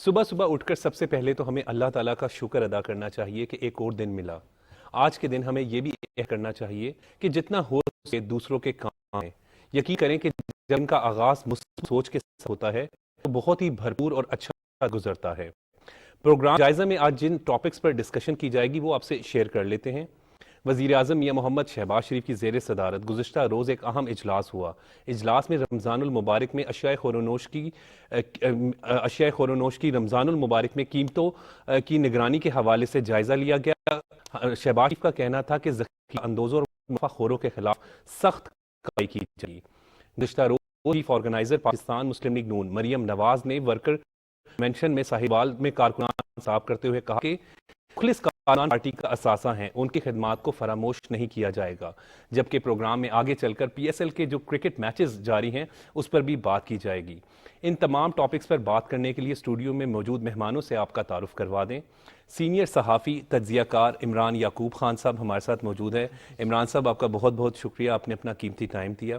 صبح صبح اٹھ کر سب سے پہلے تو ہمیں اللہ تعالیٰ کا شکر ادا کرنا چاہیے کہ ایک اور دن ملا. آج کے دن ہمیں یہ بھی کرنا چاہیے کہ جتنا ہو سکے دوسروں کے کام آئیں. یقین کریں کہ جب ان کا آغاز مثبت سوچ کے ساتھ ہوتا ہے تو بہت ہی بھرپور اور اچھا گزرتا ہے. پروگرام جائزہ میں آج جن ٹاپکس پر ڈسکشن کی جائے گی وہ آپ سے شیئر کر لیتے ہیں. وزیر اعظم میاں محمد شہباز شریف کی زیر صدارت گزشتہ روز ایک اہم اجلاس ہوا. اجلاس میں رمضان المبارک میں اشیاء خورونوش کی رمضان المبارک میں قیمتوں کی نگرانی کے حوالے سے جائزہ لیا گیا. شہباز شریف کا کہنا تھا کہ ذخیرہ اندوزوں اور منافع خوروں کے خلاف سخت کارروائی کی جائے. گزشتہ روز چیف آرگنائزر پاکستان مسلم لیگ نون مریم نواز نے ورکر کنونشن میں ساہیوال میں کارکنان صاف کرتے ہوئے کہا کہ مخلص کارکنان پارٹی کا اثاثہ ہیں، ان کی خدمات کو فراموش نہیں کیا جائے گا. جبکہ پروگرام میں آگے چل کر پی ایس ایل کے جو کرکٹ میچز جاری ہیں اس پر بھی بات کی جائے گی. ان تمام ٹاپکس پر بات کرنے کے لیے اسٹوڈیو میں موجود مہمانوں سے آپ کا تعارف کروا دیں. سینئر صحافی تجزیہ کار عمران یعقوب خان صاحب ہمارے ساتھ موجود ہیں. عمران صاحب آپ کا بہت بہت شکریہ، آپ نے اپنا قیمتی ٹائم دیا.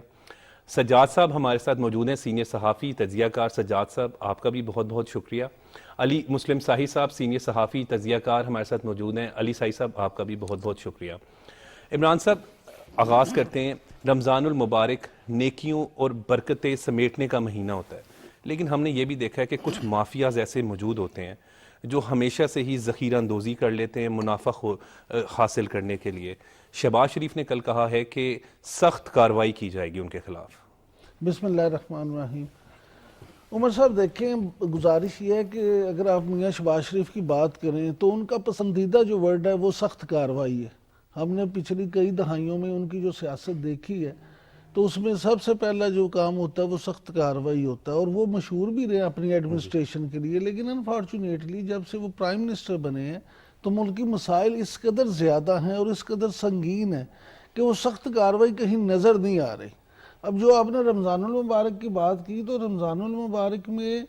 سجاد صاحب ہمارے ساتھ موجود ہیں، سینئر صحافی تجزیہ کار. سجاد صاحب آپ کا بھی بہت بہت شکریہ. علی مسلم ساہی صاحب سینئر صحافی تجزیہ کار ہمارے ساتھ موجود ہیں. علی ساہی صاحب آپ کا بھی بہت بہت شکریہ. عمران صاحب آغاز کرتے ہیں. رمضان المبارک نیکیوں اور برکتیں سمیٹنے کا مہینہ ہوتا ہے، لیکن ہم نے یہ بھی دیکھا ہے کہ کچھ مافیاز ایسے موجود ہوتے ہیں جو ہمیشہ سے ہی ذخیرہ اندوزی کر لیتے ہیں منافع حاصل کرنے کے لیے. شہباز شریف نے کل کہا ہے کہ سخت کارروائی کی جائے گی ان کے خلاف. بسم اللہ الرحمن الرحیم. عمر صاحب دیکھیں، گزارش یہ ہے کہ اگر آپ میاں شہباز شریف کی بات کریں تو ان کا پسندیدہ جو ورڈ ہے وہ سخت کارروائی ہے. ہم نے پچھلی کئی دہائیوں میں ان کی جو سیاست دیکھی ہے تو اس میں سب سے پہلا جو کام ہوتا ہے وہ سخت کارروائی ہوتا ہے، اور وہ مشہور بھی رہے اپنی ایڈمنسٹریشن کے لیے. لیکن انفارچونیٹلی جب سے وہ پرائم منسٹر بنے ہیں تو ملکی مسائل اس قدر زیادہ ہیں اور اس قدر سنگین ہیں کہ وہ سخت کارروائی کہیں نظر نہیں آ رہی. اب جو آپ نے رمضان المبارک کی بات کی تو رمضان المبارک میں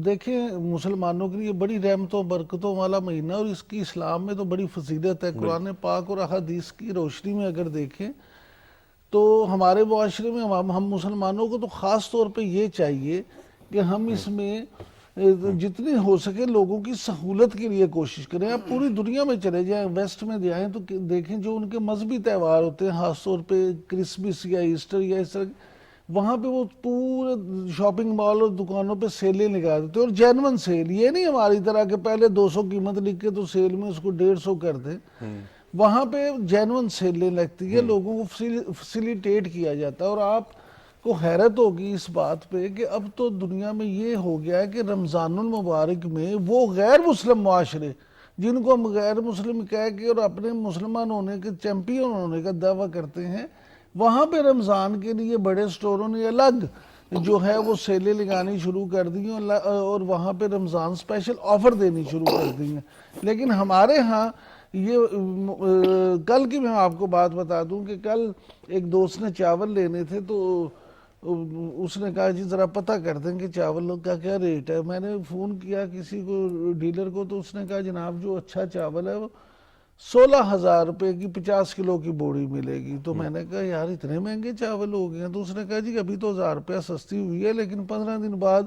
دیکھیں مسلمانوں کے لیے بڑی رحمتوں برکتوں والا مہینہ، اور اس کی اسلام میں تو بڑی فضیلت ہے. قرآن پاک اور احادیث کی روشنی میں اگر دیکھیں تو ہمارے معاشرے میں ہم مسلمانوں کو تو خاص طور پہ یہ چاہیے کہ ہم اس میں جتنی ہو سکے لوگوں کی سہولت کے لیے کوشش کریں. آپ پوری دنیا میں چلے جائیں، ویسٹ میں جائیں تو دیکھیں جو ان کے مذہبی تہوار ہوتے ہیں، خاص طور پہ کرسمس یا ایسٹر یا اس طرح، وہاں پہ وہ پورے شاپنگ مال اور دکانوں پہ سیلیں لگا دیتے ہیں، اور جینون سیل. یہ نہیں ہماری طرح کہ پہلے 200 قیمت لکھ کے تو سیل میں اس کو 150 کر دیں. وہاں پہ جینون سیلیں لگتی ہے، لوگوں کو فیسیلیٹیٹ کیا جاتا ہے. اور آپ کو حیرت ہوگی اس بات پہ کہ اب تو دنیا میں یہ ہو گیا ہے کہ رمضان المبارک میں وہ غیر مسلم معاشرے جن کو ہم غیر مسلم کہہ کے اور اپنے مسلمان ہونے کے چیمپئن ہونے کا دعویٰ کرتے ہیں، وہاں پہ رمضان کے لیے بڑے سٹوروں نے الگ جو ہے وہ سیلیں لگانی شروع کر دی ہیں اور وہاں پہ رمضان سپیشل آفر دینی شروع کر دی ہیں. لیکن ہمارے ہاں یہ کل کی میں آپ کو بات بتا دوں کہ کل ایک دوست نے چاول لینے تھے تو اس نے کہا جی ذرا پتہ کر دیں کہ چاول کا کیا ریٹ ہے. میں نے فون کیا کسی کو ڈیلر کو تو اس نے کہا جناب جو اچھا چاول ہے وہ 16,000 روپے کی 50 کلو کی بوری ملے گی. تو میں نے کہا یار اتنے مہنگے چاول ہو گئے ہیں. تو اس نے کہا جی ابھی تو 1,000 روپیہ سستی ہوئی ہے لیکن 15 دن بعد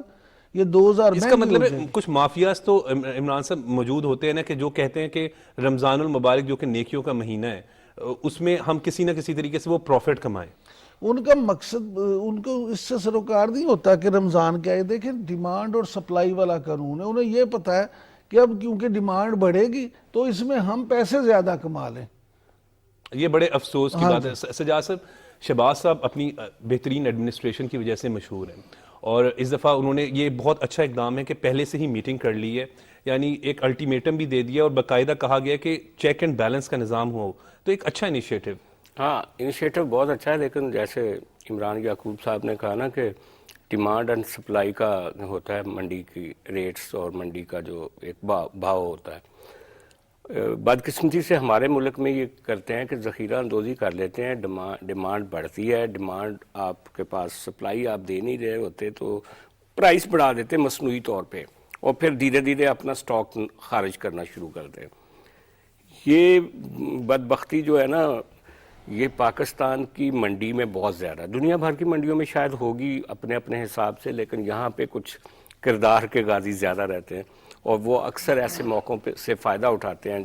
یہ 2,000 اس کا مہنگی مطلب ہو ہے جائے گی. کچھ مافیاز تو عمران صاحب موجود ہوتے ہیں نا کہ جو کہتے ہیں کہ رمضان المبارک جو کہ نیکیوں کا مہینہ ہے اس میں ہم کسی نہ کسی طریقے سے وہ پروفٹ کمائیں. ان کا مقصد ان کو اس سے سروکار نہیں ہوتا کہ رمضان کیا ہے. دیکھیں ڈیمانڈ اور سپلائی والا قانون ہے. انہیں یہ پتا ہے کہ اب کیونکہ ڈیمانڈ بڑھے گی تو اس میں ہم پیسے زیادہ کما لیں. یہ بڑے افسوس کی بات ہے. سجاد صاحب، شہباز صاحب اپنی بہترین ایڈمنسٹریشن کی وجہ سے مشہور ہیں، اور اس دفعہ انہوں نے یہ بہت اچھا اقدام ہے کہ پہلے سے ہی میٹنگ کر لی ہے، یعنی ایک الٹیمیٹم بھی دے دیا اور باقاعدہ کہا گیا کہ چیک اینڈ بیلنس کا نظام ہو. تو ایک اچھا انیشیٹو. ہاں انیشیٹو بہت اچھا ہے، لیکن جیسے عمران یعقوب صاحب نے کہا نا کہ ڈیمانڈ اینڈ سپلائی کا ہوتا ہے منڈی کی ریٹس اور منڈی کا جو ایک بھاؤ ہوتا ہے. بدقسمتی سے ہمارے ملک میں یہ کرتے ہیں کہ ذخیرہ اندوزی کر لیتے ہیں. ڈیمانڈ بڑھتی ہے، ڈیمانڈ آپ کے پاس سپلائی آپ دے نہیں رہے ہوتے تو پرائس بڑھا دیتے مصنوعی طور پہ، اور پھر دھیرے دھیرے اپنا سٹاک خارج کرنا شروع کرتے ہیں. یہ بدبختی جو ہے نا یہ پاکستان کی منڈی میں بہت زیادہ، دنیا بھر کی منڈیوں میں شاید ہوگی اپنے اپنے حساب سے، لیکن یہاں پہ کچھ کردار کے غازی زیادہ رہتے ہیں اور وہ اکثر ایسے موقعوں پہ سے فائدہ اٹھاتے ہیں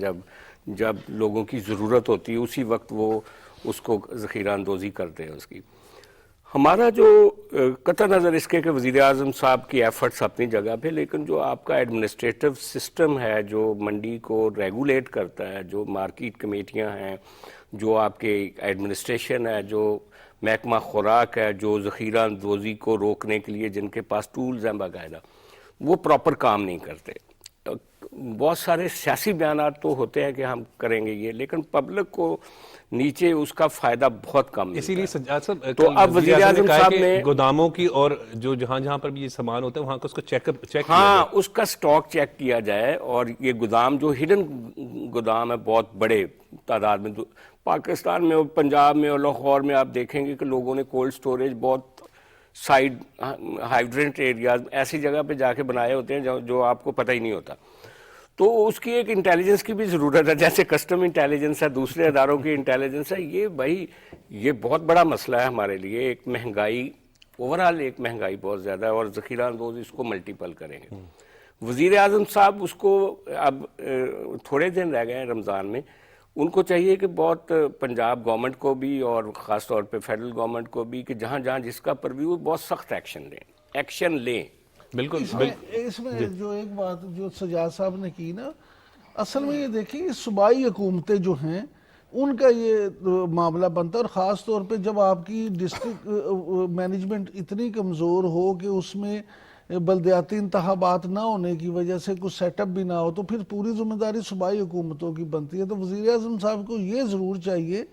جب لوگوں کی ضرورت ہوتی ہے، اسی وقت وہ اس کو ذخیرہ اندوزی کرتے ہیں اس کی۔ ہمارا جو قطع نظر اس کے کہ وزیر اعظم صاحب کی ایفرٹس اپنی جگہ پہ، لیکن جو آپ کا ایڈمنسٹریٹو سسٹم ہے جو منڈی کو ریگولیٹ کرتا ہے، جو مارکیٹ کمیٹیاں ہیں، جو آپ کے ایڈمنسٹریشن ہے، جو محکمہ خوراک ہے، جو ذخیرہ اندوزی کو روکنے کے لیے جن کے پاس ٹولز ہیں باقاعدہ، وہ پراپر کام نہیں کرتے۔ بہت سارے سیاسی بیانات تو ہوتے ہیں کہ ہم کریں گے یہ، لیکن پبلک کو نیچے اس کا فائدہ بہت کم ملتا اسی لیے ہے۔ سجاد صاحب تو اب وزیر اعظم صاحب نے گوداموں کی اور جو جہاں پر بھی یہ سامان ہوتا ہے وہاں کا اس کو چیک ہاں اس کا سٹاک چیک کیا جائے، اور یہ گودام جو ہڈن گودام ہے بہت بڑے تعداد میں پاکستان میں اور پنجاب میں اور لاہور میں، آپ دیکھیں گے کہ لوگوں نے کولڈ سٹوریج بہت سائڈ ہائیڈرنٹ ایریاز ایسی جگہ پہ جا کے بنائے ہوتے ہیں جو آپ کو پتہ ہی نہیں ہوتا۔ تو اس کی ایک انٹیلیجنس کی بھی ضرورت ہے، جیسے کسٹم انٹیلیجنس ہے، دوسرے اداروں کی انٹیلیجنس ہے۔ یہ بہت بڑا مسئلہ ہے ہمارے لیے، ایک مہنگائی، اوورال ایک مہنگائی بہت زیادہ ہے، اور ذخیرہ اندوز اس کو ملٹیپل کریں گے۔ وزیر اعظم صاحب اس کو اب تھوڑے دن رہ گئے ہیں رمضان میں، ان کو چاہیے کہ بہت پنجاب گورنمنٹ کو بھی اور خاص طور پہ فیڈرل گورنمنٹ کو بھی کہ جہاں جہاں جس کا پرویو، بہت سخت ایکشن لیں۔ بالکل اس میں جو ایک بات جو سجاد صاحب نے کی نا، اصل میں یہ دیکھیں کہ صوبائی حکومتیں جو ہیں ان کا یہ معاملہ بنتا ہے، اور خاص طور پہ جب آپ کی ڈسٹرکٹ مینجمنٹ اتنی کمزور ہو کہ اس میں بلدیاتی انتخابات نہ ہونے کی وجہ سے کچھ سیٹ اپ بھی نہ ہو، تو پھر پوری ذمہ داری صوبائی حکومتوں کی بنتی ہے۔ تو وزیر اعظم صاحب کو یہ ضرور چاہیے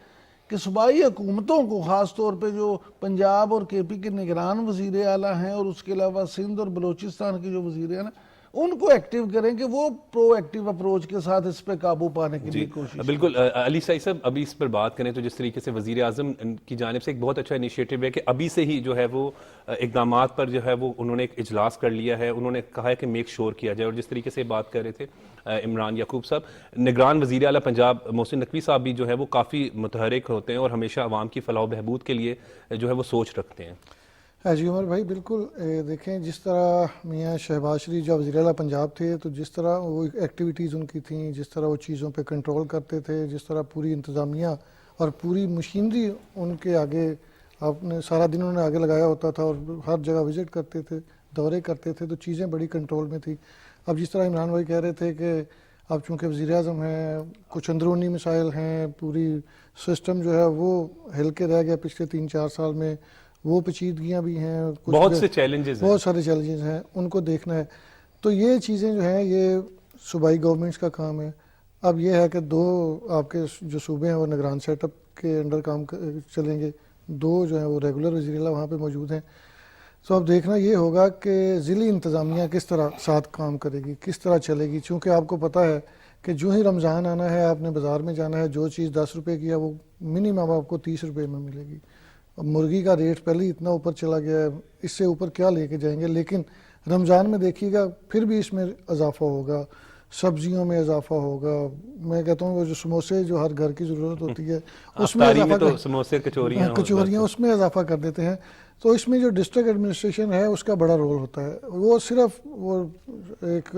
کہ صوبائی حکومتوں کو، خاص طور پہ جو پنجاب اور کے پی کے نگران وزیر اعلیٰ ہیں، اور اس کے علاوہ سندھ اور بلوچستان کے جو وزیر اعلیٰ، ان کو ایکٹیو کریں کہ وہ پرو ایکٹیو اپروچ کے ساتھ اس پہ قابو پانے کے لیے کوشش کریں۔ بالکل علی سعید صاحب، ابھی اس پر بات کریں تو جس طریقے سے وزیر اعظم کی جانب سے ایک بہت اچھا انیشیٹو ہے کہ ابھی سے ہی جو ہے وہ اقدامات پر جو ہے وہ انہوں نے ایک اجلاس کر لیا ہے، انہوں نے کہا ہے کہ میک شور کیا جائے، اور جس طریقے سے بات کر رہے تھے عمران یعقوب صاحب، نگران وزیر اعلیٰ پنجاب محسن نقوی صاحب بھی جو ہے وہ کافی متحرک ہوتے ہیں اور ہمیشہ عوام کی فلاح و بہبود کے لیے جو ہے وہ سوچ رکھتے ہیں۔ جی عمر بھائی، بالکل دیکھیں جس طرح میاں شہباز شریف جو وزیر اعلیٰ پنجاب تھے، تو جس طرح وہ ایکٹیویٹیز ان کی تھیں، جس طرح وہ چیزوں پہ کنٹرول کرتے تھے، جس طرح پوری انتظامیہ اور پوری مشینری ان کے آگے، آپ نے سارا دن انہوں نے آگے لگایا ہوتا تھا اور ہر جگہ وزٹ کرتے تھے، دورے کرتے تھے، تو چیزیں بڑی کنٹرول میں تھی۔ اب جس طرح عمران بھائی کہہ رہے تھے کہ اب چونکہ وزیر اعظم ہیں، کچھ اندرونی مسائل ہیں، پوری سسٹم جو ہے وہ ہل کے رہ گیا پچھلے 3-4 سال میں، وہ پیچیدگیاں بھی ہیں، بہت سے چیلنجز ہیں، بہت سارے چیلنجز ہیں، ان کو دیکھنا ہے۔ تو یہ چیزیں جو ہیں یہ صوبائی گورنمنٹس کا کام ہے۔ اب یہ ہے کہ 2 آپ کے جو صوبے ہیں وہ نگران سیٹ اپ کے انڈر کام چلیں گے، 2 جو ہیں وہ ریگولر وزیر اعلیٰ وہاں پہ موجود ہیں۔ تو اب دیکھنا یہ ہوگا کہ ضلعی انتظامیہ کس طرح ساتھ کام کرے گی، کس طرح چلے گی، چونکہ آپ کو پتہ ہے کہ جو ہی رمضان آنا ہے، آپ نے بازار میں جانا ہے، جو چیز 10 روپے کی ہے وہ منیمم آپ کو 30 روپے میں ملے گی۔ اب مرغی کا ریٹ پہلے ہی اتنا اوپر چلا گیا ہے، اس سے اوپر کیا لے کے جائیں گے، لیکن رمضان میں دیکھیے گا پھر بھی اس میں اضافہ ہوگا، سبزیوں میں اضافہ ہوگا۔ میں کہتا ہوں وہ جو سموسے جو ہر گھر کی ضرورت ہوتی ہے اس میں اضافہ، سموسے کچوریاں اس میں اضافہ کر دیتے ہیں۔ تو اس میں جو ڈسٹرکٹ ایڈمنسٹریشن ہے اس کا بڑا رول ہوتا ہے، وہ صرف وہ ایک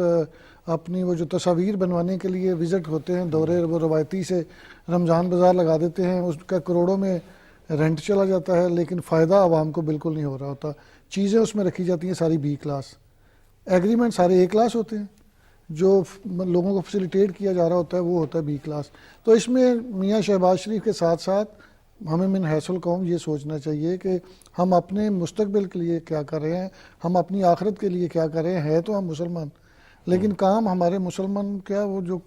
اپنی وہ جو تصاویر بنوانے کے لیے وزٹ ہوتے ہیں، دورے وہ روایتی سے رمضان بازار لگا دیتے ہیں، اس کا کروڑوں میں رینٹ چلا جاتا ہے، لیکن فائدہ عوام کو بالکل نہیں ہو رہا ہوتا۔ چیزیں اس میں رکھی جاتی ہیں ساری بی کلاس، ایگریمنٹ سارے اے کلاس ہوتے ہیں، جو لوگوں کو فیسیلیٹیٹ کیا جا رہا ہوتا ہے وہ ہوتا ہے بی کلاس۔ تو اس میں میاں شہباز شریف کے ساتھ ساتھ ہمیں من حیث القوم یہ سوچنا چاہیے کہ ہم اپنے مستقبل کے لیے کیا کر رہے ہیں، ہم اپنی آخرت کے لیے کیا کر رہے ہیں تو ہم مسلمان، لیکن کام ہمارے مسلمان کیا وہ جو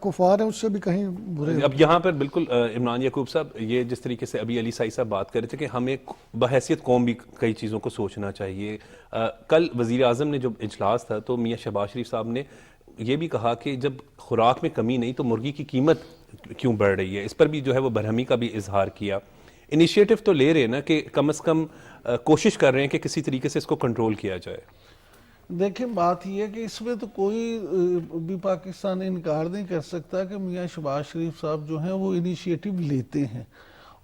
کفار ہیں اس سے بھی کہیں برے۔ اب یہاں پر بالکل عمران یعقوب صاحب، یہ جس طریقے سے ابھی علی سعید صاحب بات کر رہے تھے کہ ہمیں بحیثیت قوم بھی کئی چیزوں کو سوچنا چاہیے۔ کل وزیر اعظم نے جو اجلاس تھا تو میاں شہباز شریف صاحب نے یہ بھی کہا کہ جب خوراک میں کمی نہیں تو مرغی کی قیمت کیوں بڑھ رہی ہے، اس پر بھی جو ہے وہ برہمی کا بھی اظہار کیا۔ انیشیٹو تو لے رہے ہیں نا کہ کم از کم کوشش کر رہے ہیں کہ کسی طریقے سے اس کو کنٹرول کیا جائے۔ دیکھیں بات یہ ہے کہ اس میں تو کوئی بھی پاکستان انکار نہیں کر سکتا کہ میاں شہباز شریف صاحب جو ہیں وہ انیشیٹو لیتے ہیں،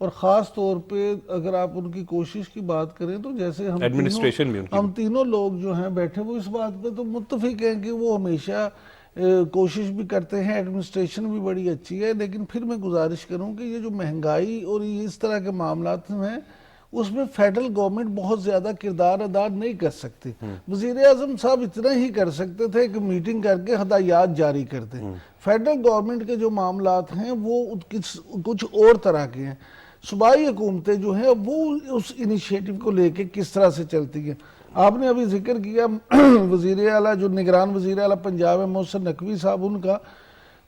اور خاص طور پہ اگر آپ ان کی کوشش کی بات کریں تو جیسے ایڈمنسٹریشن میں ان کی ہم تینوں لوگ جو ہیں بیٹھے وہ اس بات پہ تو متفق ہیں کہ وہ ہمیشہ کوشش بھی کرتے ہیں، ایڈمنسٹریشن بھی بڑی اچھی ہے، لیکن پھر میں گزارش کروں کہ یہ جو مہنگائی اور یہ اس طرح کے معاملات ہیں اس میں فیڈرل گورنمنٹ بہت زیادہ کردار ادا نہیں کر سکتی. وزیر اعظم صاحب اتنا ہی کر سکتے تھے کہ میٹنگ کر کے ہدایات جاری کر دیں. فیڈرل گورنمنٹ کے جو معاملات ہیں وہ کچھ اور طرح کے ہیں. صوبائی حکومتیں جو ہیں وہ اس انیشیٹو کو لے کے کس طرح سے چلتی ہیں. آپ نے ابھی ذکر کیا وزیر اعلیٰ جو نگران وزیر اعلیٰ پنجاب ہے محسن نقوی صاحب، ان کا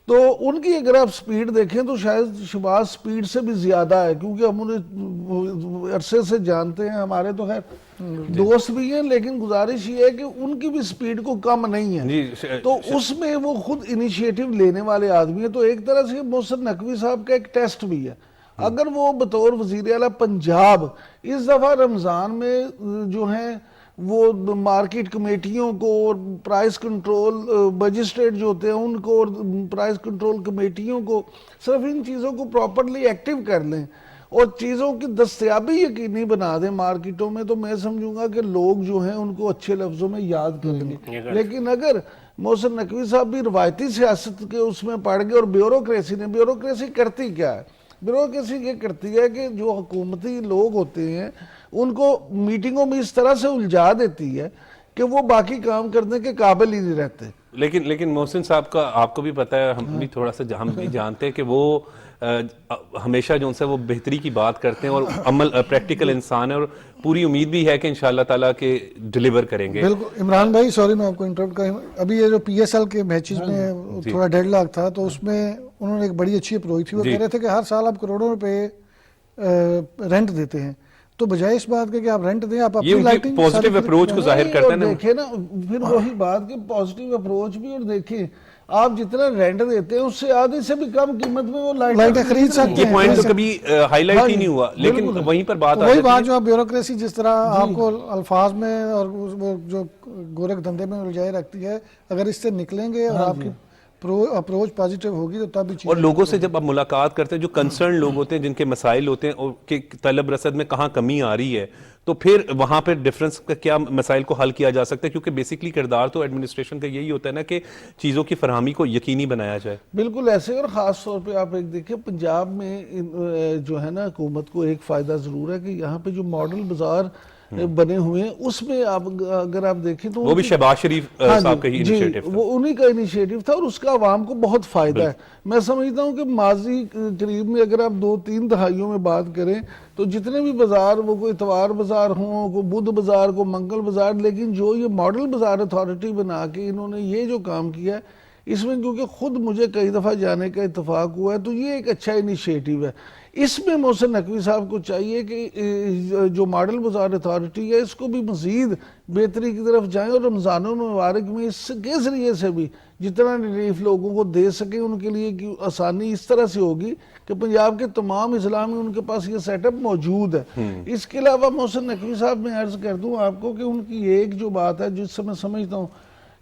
تو ان کی اگر آپ سپیڈ دیکھیں تو شاید شہباز سپیڈ سے بھی زیادہ ہے، کیونکہ ہم انہیں عرصے سے جانتے ہیں، ہمارے تو خیر دوست بھی ہیں، لیکن گزارش یہ ہے کہ ان کی بھی سپیڈ کو کم نہیں ہے. تو اس میں وہ خود انیشیٹو لینے والے آدمی ہیں. تو ایک طرح سے محسن نقوی صاحب کا ایک ٹیسٹ بھی ہے. اگر وہ بطور وزیر اعلیٰ پنجاب اس دفعہ رمضان میں جو ہیں وہ مارکیٹ کمیٹیوں کو اور پرائز کنٹرول مجسٹریٹ جو ہوتے ہیں ان کو اور پرائز کنٹرول کمیٹیوں کو صرف ان چیزوں کو پراپرلی ایکٹیو کر لیں اور چیزوں کی دستیابی یقینی بنا دیں مارکیٹوں میں، تو میں سمجھوں گا کہ لوگ جو ہیں ان کو اچھے لفظوں میں یاد کریں گے. لیکن اگر محسن نقوی صاحب بھی روایتی سیاست کے اس میں پڑ گئے اور بیوروکریسی کرتی کیا ہے؟ بیوروکریسی یہ کرتی ہے کہ جو حکومتی لوگ ہوتے ہیں ان کو میٹنگوں میں اس طرح سے الجھا دیتی ہے کہ وہ باقی کام کرنے کے قابل ہی نہیں رہتے. لیکن محسن صاحب کا آپ کو بھی پتا ہے، ہم بھی تھوڑا سا ہم بھی جانتے ہیں کہ وہ ہمیشہ جو ان سے وہ بہتری کی بات کرتے ہیں اور عمل پریکٹیکل انسان ہے، اور پوری امید بھی ہے کہ انشاءاللہ تعالیٰ کہ ڈیلیور کریں گے. بالکل. عمران بھائی سوری میں آپ کو انٹرپٹ کروں، ابھی یہ جو پی ایس ایل کے میچز میں تھوڑا ڈیڈ لاک تھا تو اس میں انہوں نے ایک بڑی اچھی اپروچ تھی. وہ کہہ رہے تھے کہ ہر سال آپ کروڑوں روپے رینٹ دیتے ہیں، تو بجائے اس بات کے کہ آپ رینٹ دیں آپ اپنی لائٹنگ پوزیٹیو اپروچ کو ظاہر کرتا ہے نا. دیکھیں نا پھر وہی بات کہ پوزیٹیو اپروچ بھی، اور دیکھیں آپ جتنا رینٹ دیتے ہیں اس سے آدھے سے بھی کم قیمت میں وہ لائٹیں خرید سکتے ہیں. یہ پوائنٹ تو کبھی ہائی لائٹ ہی نہیں ہوا، لیکن وہیں پر بات وہی بات جو بیوروکریسی جس طرح آپ کو الفاظ میں اور وہ جو گورکھ دھندے میں الجھائے رکھتی ہے، اگر اس سے نکلیں گے اور آپ کی اپروچ پازیٹیو ہوگی تو تب اور لوگوں سے جب آپ ملاقات کرتے ہیں جو کنسرن لوگ ہوتے ہیں جن کے مسائل ہوتے ہیں اور کہ طلب رسد میں کہاں کمی آ رہی ہے، تو پھر وہاں پہ ڈیفرنس کا کیا مسائل کو حل کیا جا سکتا ہے، کیونکہ بیسکلی کردار تو ایڈمنسٹریشن کا یہی ہوتا ہے نا کہ چیزوں کی فراہمی کو یقینی بنایا جائے. بالکل ایسے. اور خاص طور پہ آپ ایک دیکھیں پنجاب میں جو ہے نا حکومت کو ایک فائدہ ضرور ہے کہ یہاں پہ جو ماڈل بازار بنے ہوئے ہیں اس میں آپ اگر آپ دیکھیں تو وہ بھی شہباز شریف صاحب کا ہی انیشیٹو تھا، وہ انہی کا انیشیٹو تھا اور اس کا عوام کو بہت فائدہ ہے. میں سمجھتا ہوں کہ ماضی قریب میں اگر آپ 2-3 دہائیوں میں بات کریں تو جتنے بھی بازار، وہ کوئی اتوار بازار ہوں، کوئی بدھ بازار، کوئی منگل بازار، لیکن جو یہ ماڈل بازار اتھارٹی بنا کے انہوں نے یہ جو کام کیا ہے اس میں کیونکہ خود مجھے کئی دفعہ جانے کا اتفاق ہوا ہے تو یہ ایک اچھا انیشیٹو ہے. اس میں محسن نقوی صاحب کو چاہیے کہ جو ماڈل بازار اتھارٹی ہے اس کو بھی مزید بہتری کی طرف جائیں اور رمضان المبارک میں اس کے ذریعے سے بھی جتنا ریلیف لوگوں کو دے سکیں ان کے لیے کی آسانی اس طرح سے ہوگی کہ پنجاب کے تمام اضلاع میں ان کے پاس یہ سیٹ اپ موجود ہے. اس کے علاوہ محسن نقوی صاحب میں عرض کر دوں آپ کو کہ ان کی ایک جو بات ہے جس سے میں سمجھتا ہوں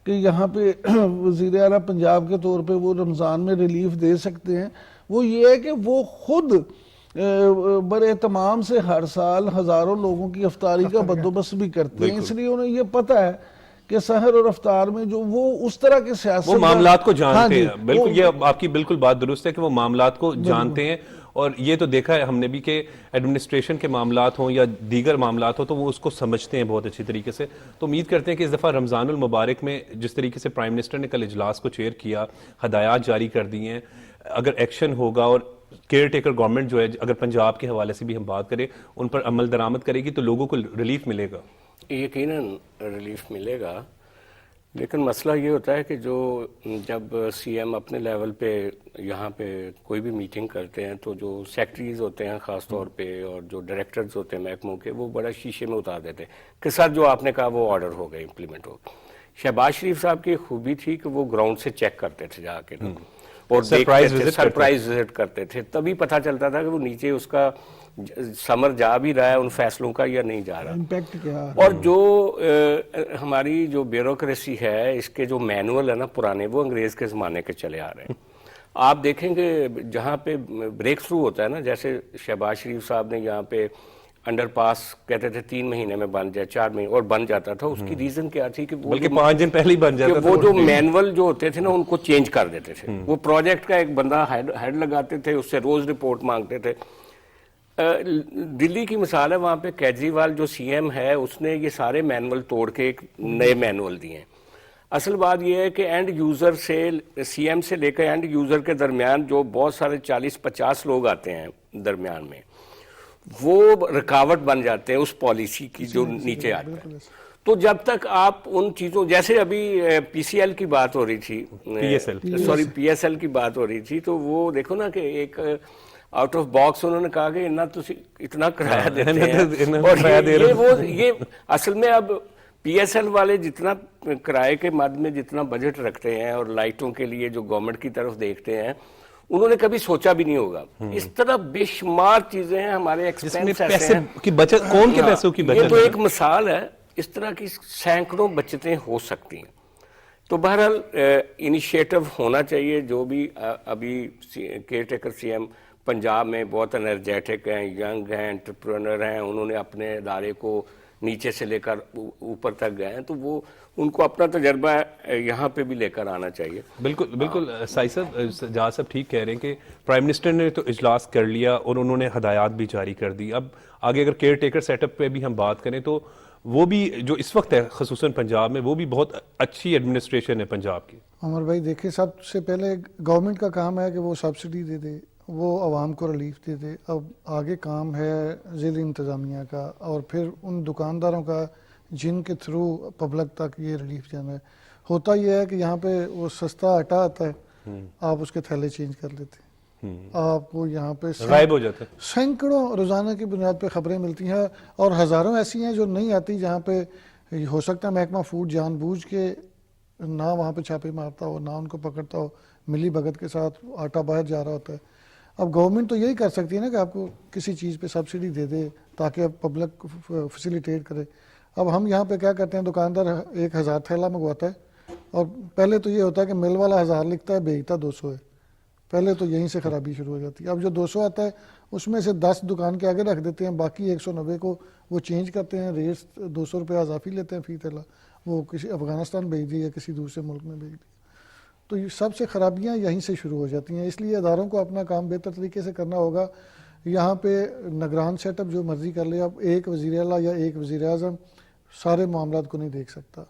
کہ یہاں پہ وزیر اعلیٰ پنجاب کے طور پہ وہ رمضان میں ریلیف دے سکتے ہیں، وہ یہ ہے کہ وہ خود بڑے اہتمام سے ہر سال ہزاروں لوگوں کی افطاری کا بندوبست بھی کرتے ہیں. اس لیے انہیں یہ پتہ ہے کہ سحر اور افطار میں جو وہ اس طرح کے سیاست وہ معاملات کو جانتے ہیں. بالکل یہ آپ کی بالکل بات درست ہے کہ وہ معاملات کو جانتے ہیں، اور یہ تو دیکھا ہے ہم نے بھی کہ ایڈمنسٹریشن کے معاملات ہوں یا دیگر معاملات ہوں تو وہ اس کو سمجھتے ہیں بہت اچھی طریقے سے. تو امید کرتے ہیں کہ اس دفعہ رمضان المبارک میں جس طریقے سے پرائم منسٹر نے کل اجلاس کو چیئر کیا، ہدایات جاری کر دی ہیں، اگر ایکشن ہوگا اور کیئر ٹیکر گورنمنٹ جو ہے اگر پنجاب کے حوالے سے بھی ہم بات کریں ان پر عمل درآمد کرے گی تو لوگوں کو ریلیف ملے گا. یقیناً ریلیف ملے گا، لیکن مسئلہ یہ ہوتا ہے کہ جو جب سی ایم اپنے لیول پہ یہاں پہ کوئی بھی میٹنگ کرتے ہیں تو جو سیکٹریز ہوتے ہیں خاص طور پہ اور جو ڈائریکٹرز ہوتے ہیں محکموں کے، وہ بڑا شیشے میں اتار دیتے ہیں کہ سر جو آپ نے کہا وہ آرڈر ہو گئے، امپلیمنٹ ہو گئے. شہباز شریف صاحب کی خوبی تھی کہ وہ گراؤنڈ سے چیک کرتے تھے جا کے اور سرپرائز وزٹ کرتے تھے، تبھی پتہ چلتا تھا کہ وہ نیچے اس کا سمر جا بھی رہا ہے ان فیصلوں کا یا نہیں جا رہا، امپیکٹ کیا. اور جو ہماری جو بیوروکریسی ہے اس کے جو مینول ہے نا پرانے، وہ انگریز کے زمانے کے چلے آ رہے ہیں. آپ دیکھیں گے جہاں پہ بریک تھرو ہوتا ہے نا، جیسے شہباز شریف صاحب نے یہاں پہ انڈر پاس کہتے تھے 3 مہینے میں بن جائے، 4 مہینے، اور بن جاتا تھا. اس کی ریزن کیا تھی کہ وہ بلکہ 5 دن پہلے ہی بن جاتا تھا. وہ جو مینول جو ہوتے تھے نا ان کو چینج کر دیتے تھے. وہ پروجیکٹ کا ایک بندہ ہیڈ لگاتے تھے، اس سے روز رپورٹ مانگتے تھے. دلی کی مثال ہے، وہاں پہ کیجریوال جو سی ایم ہے اس نے یہ سارے مینول توڑ کے ایک نئے مینول دیے ہیں. اصل بات یہ ہے کہ اینڈ یوزر سے، سی ایم سے لے کر اینڈ یوزر کے درمیان جو بہت سارے 40-50 لوگ آتے ہیں درمیان میں، وہ رکاوٹ بن جاتے ہیں اس پالیسی کی جو نیچے آتا ہے. تو جب تک آپ ان چیزوں، جیسے ابھی پی سی ایل کی بات ہو رہی تھی، پی ایس ایل کی بات ہو رہی تھی، تو وہ دیکھو نا کہ ایک آؤٹ آف باکس انہوں نے کہا کہ اتنا کرایہ دیتے ہیں، اور یہ اصل میں اب پی ایس ایل والے جتنا کرائے کے مد میں جتنا بجٹ رکھتے ہیں اور لائٹوں کے لیے جو گورنمنٹ کی طرف دیکھتے ہیں، انہوں نے کبھی سوچا بھی نہیں ہوگا. اس طرح بے شمار چیزیں ہیں، ہمارے ایکسپینس ایسے ہیں کی بچت، کون کے پیسوں کی بچت. یہ تو ایک مثال ہے، اس طرح کی سینکڑوں بچتیں ہو سکتی ہیں. تو بہرحال انیشیٹو ہونا چاہیے. جو بھی ابھی caretaker C M Punjab میں بہت انرجیٹک ہیں، ینگ ہیں، انٹرپرینر ہیں، انہوں نے اپنے ادارے کو نیچے سے لے کر اوپر تک گئے ہیں، تو وہ ان کو اپنا تجربہ یہاں پہ بھی لے کر آنا چاہیے. بالکل سائی صاحب، جہاز صاحب ٹھیک کہہ رہے ہیں کہ پرائم منسٹر نے تو اجلاس کر لیا اور انہوں نے ہدایات بھی جاری کر دی. اب آگے اگر کیئر ٹیکر سیٹ اپ پہ بھی ہم بات کریں تو وہ بھی جو اس وقت ہے خصوصاً پنجاب میں، وہ بھی بہت اچھی ایڈمنسٹریشن ہے پنجاب کی. عمر بھائی دیکھیں، سب سے پہلے گورنمنٹ کا کام ہے کہ وہ سبسڈی دے دے، وہ عوام کو ریلیف دے دے. اب آگے کام ہے ضلعی انتظامیہ کا، اور پھر ان دکانداروں کا جن کے تھرو پبلک تک یہ ریلیف جانا ہے. ہوتا یہ ہے کہ یہاں پہ وہ سستا آٹا آتا ہے، آپ اس کے تھیلے چینج کر لیتے ہیں، آپ کو یہاں پہ غائب ہو جاتے ہیں. سینکڑوں روزانہ کی بنیاد پہ خبریں ملتی ہیں، اور ہزاروں ایسی ہیں جو نہیں آتی، جہاں پہ ہو سکتا ہے محکمہ فوڈ جان بوجھ کے نہ وہاں پہ چھاپے مارتا ہو، نہ ان کو پکڑتا ہو، ملی بھگت کے ساتھ آٹا باہر جا رہا ہوتا ہے. اب گورنمنٹ تو یہی کر سکتی ہے نا کہ آپ کو کسی چیز پہ سبسڈی دے دے تاکہ اب پبلک فیسیلیٹیٹ کرے. اب ہم یہاں پہ کیا کرتے ہیں، دکاندار 1000 تھیلا منگواتا ہے، اور پہلے تو یہ ہوتا ہے کہ مل والا 1000 لکھتا ہے، بیچتا 200 ہے. پہلے تو یہیں سے خرابی شروع ہو جاتی ہے. اب جو 200 آتا ہے اس میں سے 10 دکان کے آگے رکھ دیتے ہیں، باقی 190 کو وہ چینج کرتے ہیں، ریٹ 200 روپے اضافی لیتے ہیں فی تھیلا، وہ کسی افغانستان بھیج دی یا کسی دوسرے ملک میں بھیج دی. تو یہ سب سے خرابیاں یہیں سے شروع ہو جاتی ہیں. اس لیے اداروں کو اپنا کام بہتر طریقے سے کرنا ہوگا. یہاں پہ نگران سیٹ اپ جو مرضی کر لے، اب ایک وزیر اعلیٰ یا ایک وزیر اعظم سارے معاملات کو نہیں دیکھ سکتا.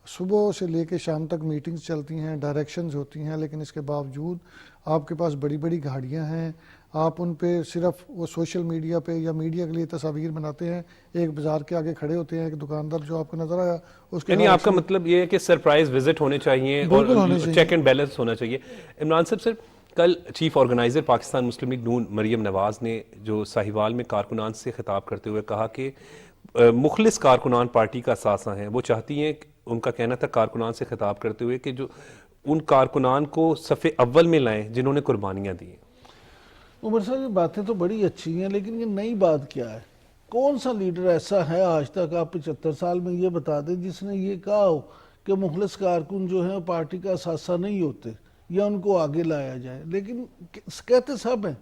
صبح سے لے کے شام تک میٹنگز چلتی ہیں، ڈائریکشنز ہوتی ہیں، لیکن اس کے باوجود آپ کے پاس بڑی بڑی گاڑیاں ہیں، آپ ان پہ صرف وہ سوشل میڈیا پہ یا میڈیا کے لیے تصاویر بناتے ہیں. ایک بازار کے آگے کھڑے ہوتے ہیں، ایک دکاندار جو آپ کو نظر آیا اس کے، یعنی آپ کا مطلب یہ ہے کہ سرپرائز وزٹ ہونے چاہیے اور چیک اینڈ بیلنس ہونا چاہیے. عمران صاحب، سر کل چیف آرگنائزر پاکستان مسلم لیگ نون مریم نواز نے جو ساہیوال میں کارکنان سے خطاب کرتے ہوئے کہا کہ مخلص کارکنان پارٹی کا اثاثہ ہیں. وہ چاہتی ہیں، ان کا کہنا تھا کارکنان سے خطاب کرتے ہوئے، کہ جو ان کارکنان کو صف اول میں لائیں جنہوں نے قربانیاں دی ہیں. عمر صاحب، یہ باتیں تو بڑی اچھی ہیں، لیکن یہ نئی بات کیا ہے؟ کون سا لیڈر ایسا ہے آج تک، آپ 75 سال میں یہ بتا دیں، جس نے یہ کہا ہو کہ مخلص کارکن جو ہیں پارٹی کا اثاثہ نہیں ہوتے یا ان کو آگے لایا جائے؟ لیکن کہتے سب ہیں.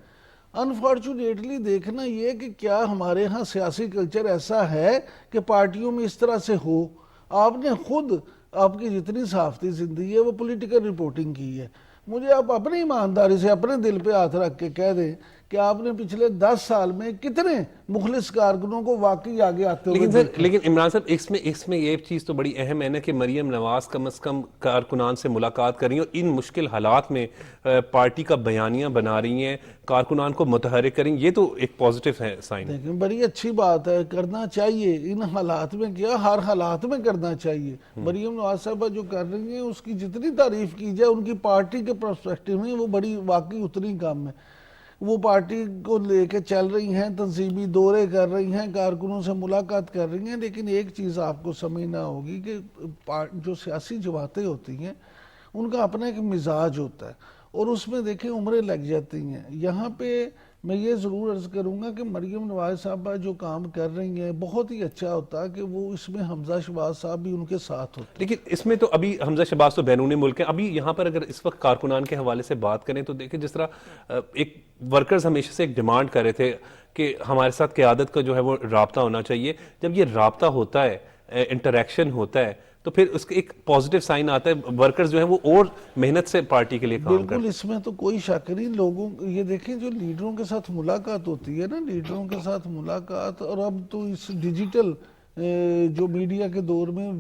انفارچونیٹلی دیکھنا یہ کہ کیا ہمارے ہاں سیاسی کلچر ایسا ہے کہ پارٹیوں میں اس طرح سے ہو. آپ نے خود آپ کی جتنی صحافتی زندگی ہے وہ پولیٹیکل رپورٹنگ کی ہے. مجھے آپ اپنی ایمانداری سے اپنے دل پہ ہاتھ رکھ کے کہہ دیں کہ آپ نے پچھلے 10 سال میں کتنے مخلص کارکنوں کو واقعی آگے آتے ہوئے لیکن عمران صاحب، اس میں یہ چیز تو بڑی اہم ہے نا کہ مریم نواز کم از کم کارکنان سے ملاقات کر رہی ہیں اور ان مشکل حالات میں پارٹی کا بیانیہ بنا رہی ہیں، کارکنان کو متحرک کریں. یہ تو ایک پازیٹیو ہے سائن. لیکن بڑی اچھی بات ہے، کرنا چاہیے. ان حالات میں کیا، ہر حالات میں کرنا چاہیے. مریم نواز صاحبہ جو کر رہی ہیں اس کی جتنی تعریف کی جائے ان کی پارٹی کے پرسپیکٹو میں وہ بڑی واقعی اتنی کم ہے. وہ پارٹی کو لے کے چل رہی ہیں، تنظیمی دورے کر رہی ہیں، کارکنوں سے ملاقات کر رہی ہیں. لیکن ایک چیز آپ کو سمجھنا ہوگی کہ جو سیاسی جماعتیں ہوتی ہیں ان کا اپنا ایک مزاج ہوتا ہے، اور اس میں دیکھیں عمریں لگ جاتی ہیں. یہاں پہ میں یہ ضرور عرض کروں گا کہ مریم نواز صاحبہ جو کام کر رہی ہیں بہت ہی اچھا ہوتا کہ وہ اس میں حمزہ شہباز صاحب بھی ان کے ساتھ ہوتے. لیکن اس میں تو ابھی حمزہ شہباز تو بیرون ملک ہیں. ابھی یہاں پر اگر اس وقت کارکنان کے حوالے سے بات کریں تو دیکھیں جس طرح ایک ورکرز ہمیشہ سے ایک ڈیمانڈ کر رہے تھے کہ ہمارے ساتھ قیادت کا جو ہے وہ رابطہ ہونا چاہیے. جب یہ رابطہ ہوتا ہے, انٹریکشن ہوتا ہے, تو پھر اس کا ایک پازیٹیو سائن آتا ہے, ورکرز جو ہیں وہ اور محنت سے پارٹی کے لیے کام کرتے ہیں. بالکل, اس میں تو کوئی شک نہیں. لوگوں یہ دیکھیں جو لیڈروں کے ساتھ ملاقات ہوتی ہے نا, لیڈروں کے ساتھ ملاقات, اور اب تو اس ڈیجیٹل جو میڈیا کے دور میں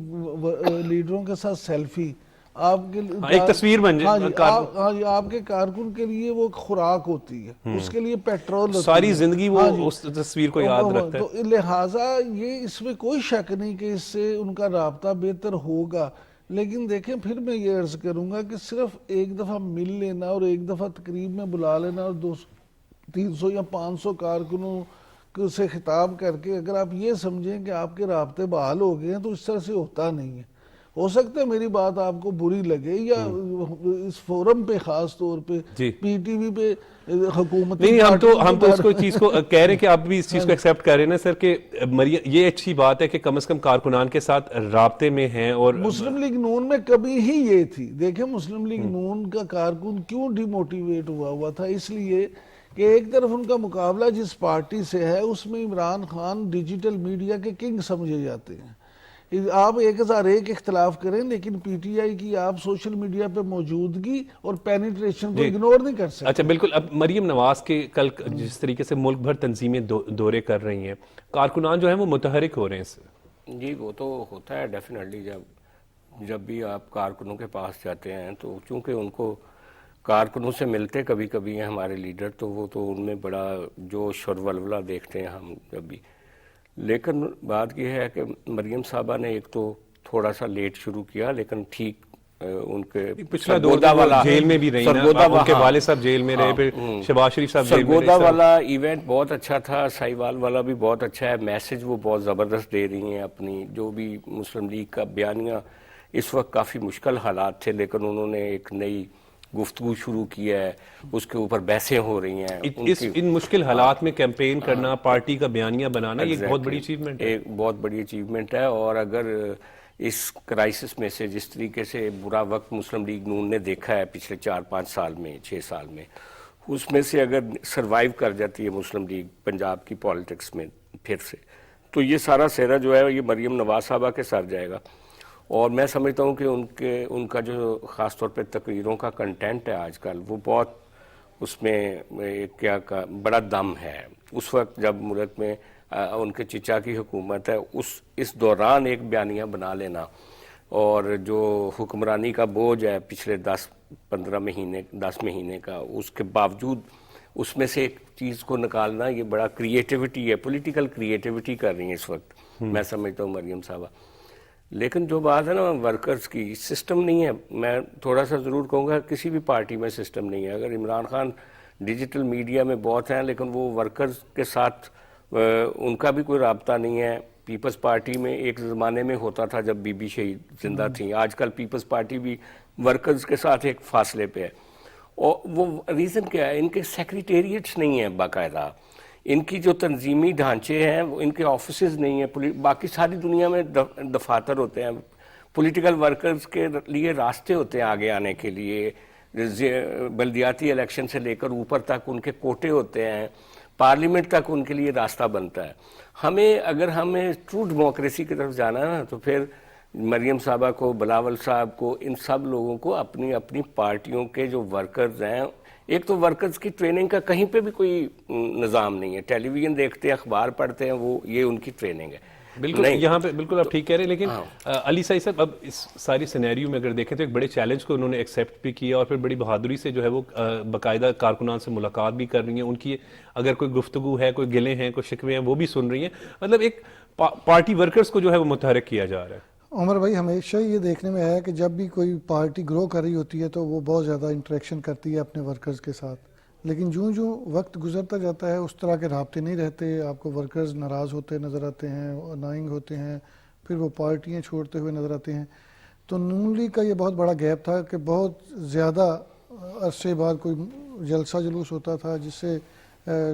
لیڈروں کے ساتھ سیلفی, آپ کے ایک تصویر بن جائے, ہاں جی, آپ کے کارکن کے لیے وہ خوراک ہوتی ہے, اس کے لیے پیٹرول ہوتی ہے, ساری زندگی وہ اس تصویر کو یاد رکھتا ہے. تو لہٰذا یہ اس میں کوئی شک نہیں کہ اس سے ان کا رابطہ بہتر ہوگا. لیکن دیکھیں پھر میں یہ عرض کروں گا کہ صرف ایک دفعہ مل لینا اور ایک دفعہ تقریب میں بلا لینا اور 300 یا 500 کارکنوں سے خطاب کر کے اگر آپ یہ سمجھیں کہ آپ کے رابطے بحال ہو گئے ہیں تو اس طرح سے ہوتا نہیں ہے. ہو سکتا ہے میری بات آپ کو بری لگے یا اس فورم پہ خاص طور پہ پی ٹی وی پہ حکومت نہیں, ہم تو اس کو چیز کو کہہ رہے ہیں کہ آپ بھی اس چیز کو ایکسیپٹ کر رہے ہیں نا سر کہ یہ اچھی بات ہے کہ کم از کم کارکنان کے ساتھ رابطے میں ہیں. اور مسلم لیگ نون میں کبھی ہی یہ تھی, دیکھیں مسلم لیگ نون کا کارکن کیوں ڈی موٹیویٹ ہوا تھا, اس لیے کہ ایک طرف ان کا مقابلہ جس پارٹی سے ہے اس میں عمران خان ڈیجیٹل میڈیا کے کنگ سمجھے جاتے ہیں. آپ 1001 اختلاف کریں لیکن پی ٹی آئی کی آپ سوشل میڈیا پہ موجودگی اور پینیٹریشن کو اگنور نہیں کر سکتے. اچھا بالکل. اب مریم نواز کے کل جس طریقے سے ملک بھر تنظیمیں دورے کر رہی ہیں, کارکنان جو ہیں وہ متحرک ہو رہے ہیں اس سے. جی وہ تو ہوتا ہے ڈیفینیٹلی. جب بھی آپ کارکنوں کے پاس جاتے ہیں تو چونکہ ان کو کارکنوں سے ملتے کبھی کبھی ہیں ہمارے لیڈر, تو وہ تو ان میں بڑا جوش اور ولولہ دیکھتے ہیں ہم جب بھی. لیکن بات یہ ہے کہ مریم صاحبہ نے ایک تو تھوڑا سا لیٹ شروع کیا, لیکن ٹھیک ان کے پچھلا دور والا جیل میں بھی رہی نا, ان کے والد صاحب جیل میں رہے, پھر شہباز شریف صاحب جیل میں رہے. سرگودا والا ایونٹ بہت اچھا تھا, سائیوال والا بھی بہت اچھا ہے, میسج وہ بہت زبردست دے رہی ہیں اپنی. جو بھی مسلم لیگ کا بیانیہ, اس وقت کافی مشکل حالات تھے لیکن انہوں نے ایک نئی گفتگو شروع کی ہے, اس کے اوپر بحثیں ہو رہی ہیں. ان مشکل حالات میں کیمپین کرنا, پارٹی کا بیانیہ بنانا, یہ ایک بہت بڑی اچیومنٹ ہے. ایک بہت بڑی اچیومنٹ ہے. اور اگر اس کرائسس میں سے جس طریقے سے برا وقت مسلم لیگ نون نے دیکھا ہے پچھلے 4-5 سال میں, 6 سال میں, اس میں سے اگر سروائیو کر جاتی ہے مسلم لیگ پنجاب کی پالیٹکس میں پھر سے, تو یہ سارا سہرا جو ہے یہ مریم نواز صاحبہ کے سر جائے گا. اور میں سمجھتا ہوں کہ ان کا جو خاص طور پہ تقریروں کا کنٹینٹ ہے آج کل, وہ بہت اس میں کیا بڑا دم ہے. اس وقت جب ملک میں ان کے چچا کی حکومت ہے, اس دوران ایک بیانیہ بنا لینا, اور جو حکمرانی کا بوجھ ہے پچھلے 10 مہینے کا, اس کے باوجود اس میں سے ایک چیز کو نکالنا, یہ بڑا کریٹیوٹی ہے, پولیٹیکل کریٹیوٹی کر رہی ہیں اس وقت میں سمجھتا ہوں مریم صاحبہ. لیکن جو بات ہے نا ورکرز کی, سسٹم نہیں ہے. میں تھوڑا سا ضرور کہوں گا کسی بھی پارٹی میں سسٹم نہیں ہے. اگر عمران خان ڈیجیٹل میڈیا میں بہت ہیں لیکن وہ ورکرز کے ساتھ ان کا بھی کوئی رابطہ نہیں ہے. پیپلز پارٹی میں ایک زمانے میں ہوتا تھا جب بی بی شہید زندہ تھیں, آج کل پیپلز پارٹی بھی ورکرز کے ساتھ ایک فاصلے پہ ہے. اور وہ ریزن کیا ہے, ان کے سیکریٹریٹس نہیں ہیں باقاعدہ, ان کی جو تنظیمی ڈھانچے ہیں وہ ان کے آفیسز نہیں ہیں. باقی ساری دنیا میں دفاتر ہوتے ہیں, پولیٹیکل ورکرز کے لیے راستے ہوتے ہیں آگے آنے کے لیے, بلدیاتی الیکشن سے لے کر اوپر تک ان کے کوٹے ہوتے ہیں, پارلیمنٹ تک ان کے لیے راستہ بنتا ہے. اگر ہمیں ٹرو ڈیموکریسی کی طرف جانا ہے نا, تو پھر مریم صاحبہ کو, بلاول صاحب کو, ان سب لوگوں کو اپنی اپنی پارٹیوں کے جو ورکرز ہیں, ایک تو ورکرز کی ٹریننگ کا کہیں پہ بھی کوئی نظام نہیں ہے. ٹیلی ویژن دیکھتے ہیں, اخبار پڑھتے ہیں, وہ یہ ان کی ٹریننگ ہے. بالکل یہاں پہ بالکل آپ ٹھیک کہہ رہے ہیں. لیکن علی سعید صاحب, اب اس ساری سینیریو میں اگر دیکھیں تو ایک بڑے چیلنج کو انہوں نے ایکسیپٹ بھی کیا, اور پھر بڑی بہادری سے جو ہے وہ باقاعدہ کارکنان سے ملاقات بھی کر رہی ہیں. ان کی اگر کوئی گفتگو ہے, کوئی گلے ہیں, کوئی شکوے ہیں, وہ بھی سن رہی ہیں. مطلب ایک پارٹی ورکرز کو جو ہے وہ متحرک کیا جا رہا ہے. عمر بھائی, ہمیشہ یہ دیکھنے میں ہے کہ جب بھی کوئی پارٹی گرو کر رہی ہوتی ہے تو وہ بہت زیادہ انٹریکشن کرتی ہے اپنے ورکرز کے ساتھ, لیکن جوں وقت گزرتا جاتا ہے اس طرح کے رابطے نہیں رہتے. آپ کو ورکرز ناراض ہوتے نظر آتے ہیں, انائنگ ہوتے ہیں, پھر وہ پارٹیاں چھوڑتے ہوئے نظر آتے ہیں. تو نون لیگ کا یہ بہت بڑا گیپ تھا کہ بہت زیادہ عرصے بعد کوئی جلسہ جلوس ہوتا تھا جس سے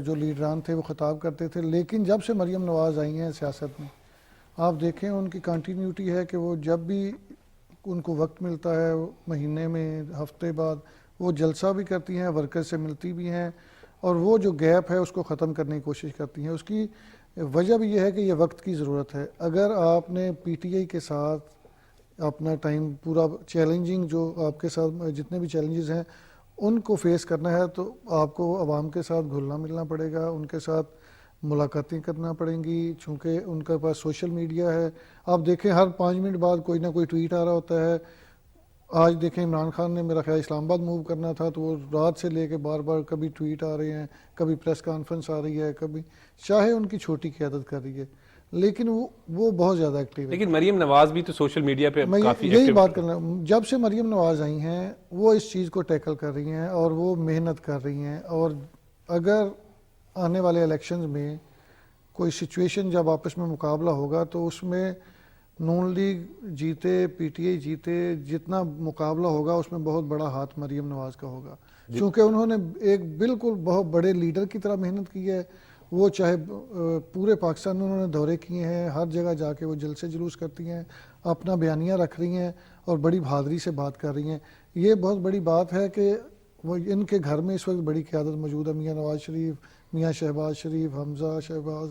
جو لیڈران تھے وہ خطاب کرتے تھے، لیکن جب سے مریم نواز آئی ہیں سیاست میں آپ دیکھیں ان کی کنٹینیوٹی ہے کہ وہ جب بھی ان کو وقت ملتا ہے مہینے میں ہفتے بعد وہ جلسہ بھی کرتی ہیں، ورکر سے ملتی بھی ہیں، اور وہ جو گیپ ہے اس کو ختم کرنے کی کوشش کرتی ہیں۔ اس کی وجہ بھی یہ ہے کہ یہ وقت کی ضرورت ہے۔ اگر آپ نے پی ٹی آئی کے ساتھ اپنا ٹائم پورا چیلنجنگ جو آپ کے ساتھ جتنے بھی چیلنجز ہیں ان کو فیس کرنا ہے تو آپ کو عوام کے ساتھ گھلنا ملنا پڑے گا، ان کے ساتھ ملاقاتیں کرنا پڑیں گی، چونکہ ان کے پاس سوشل میڈیا ہے۔ آپ دیکھیں ہر 5 منٹ بعد کوئی نہ کوئی ٹویٹ آ رہا ہوتا ہے۔ آج دیکھیں عمران خان نے میرا خیال اسلام آباد موو کرنا تھا تو وہ رات سے لے کے بار بار کبھی ٹویٹ آ رہے ہیں، کبھی پریس کانفرنس آ رہی ہے، کبھی چاہے ان کی چھوٹی قیادت کر رہی ہے لیکن وہ بہت زیادہ ایکٹیو ہے۔ لیکن مریم نواز بھی تو سوشل میڈیا پہ میں کافی یہی بات کرنا، جب سے مریم نواز آئی ہیں وہ اس چیز کو ٹیکل کر رہی ہیں اور وہ محنت کر رہی ہیں، اور اگر آنے والے الیکشنز میں کوئی سچویشن جب آپس میں مقابلہ ہوگا تو اس میں نون لیگ جیتے پی ٹی آئی جیتے، جتنا مقابلہ ہوگا اس میں بہت بڑا ہاتھ مریم نواز کا ہوگا، چونکہ انہوں نے ایک بالکل بہت بڑے لیڈر کی طرح محنت کی ہے۔ وہ چاہے پورے پاکستان میں انہوں نے دورے کیے ہیں، ہر جگہ جا کے وہ جلسے جلوس کرتی ہیں، اپنا بیانیہ رکھ رہی ہیں اور بڑی بہادری سے بات کر رہی ہیں۔ یہ بہت بڑی بات ہے کہ وہ ان کے گھر میں اس وقت بڑی قیادت موجود ہے، میاں نواز شریف، میاں شہباز شریف، حمزہ شہباز،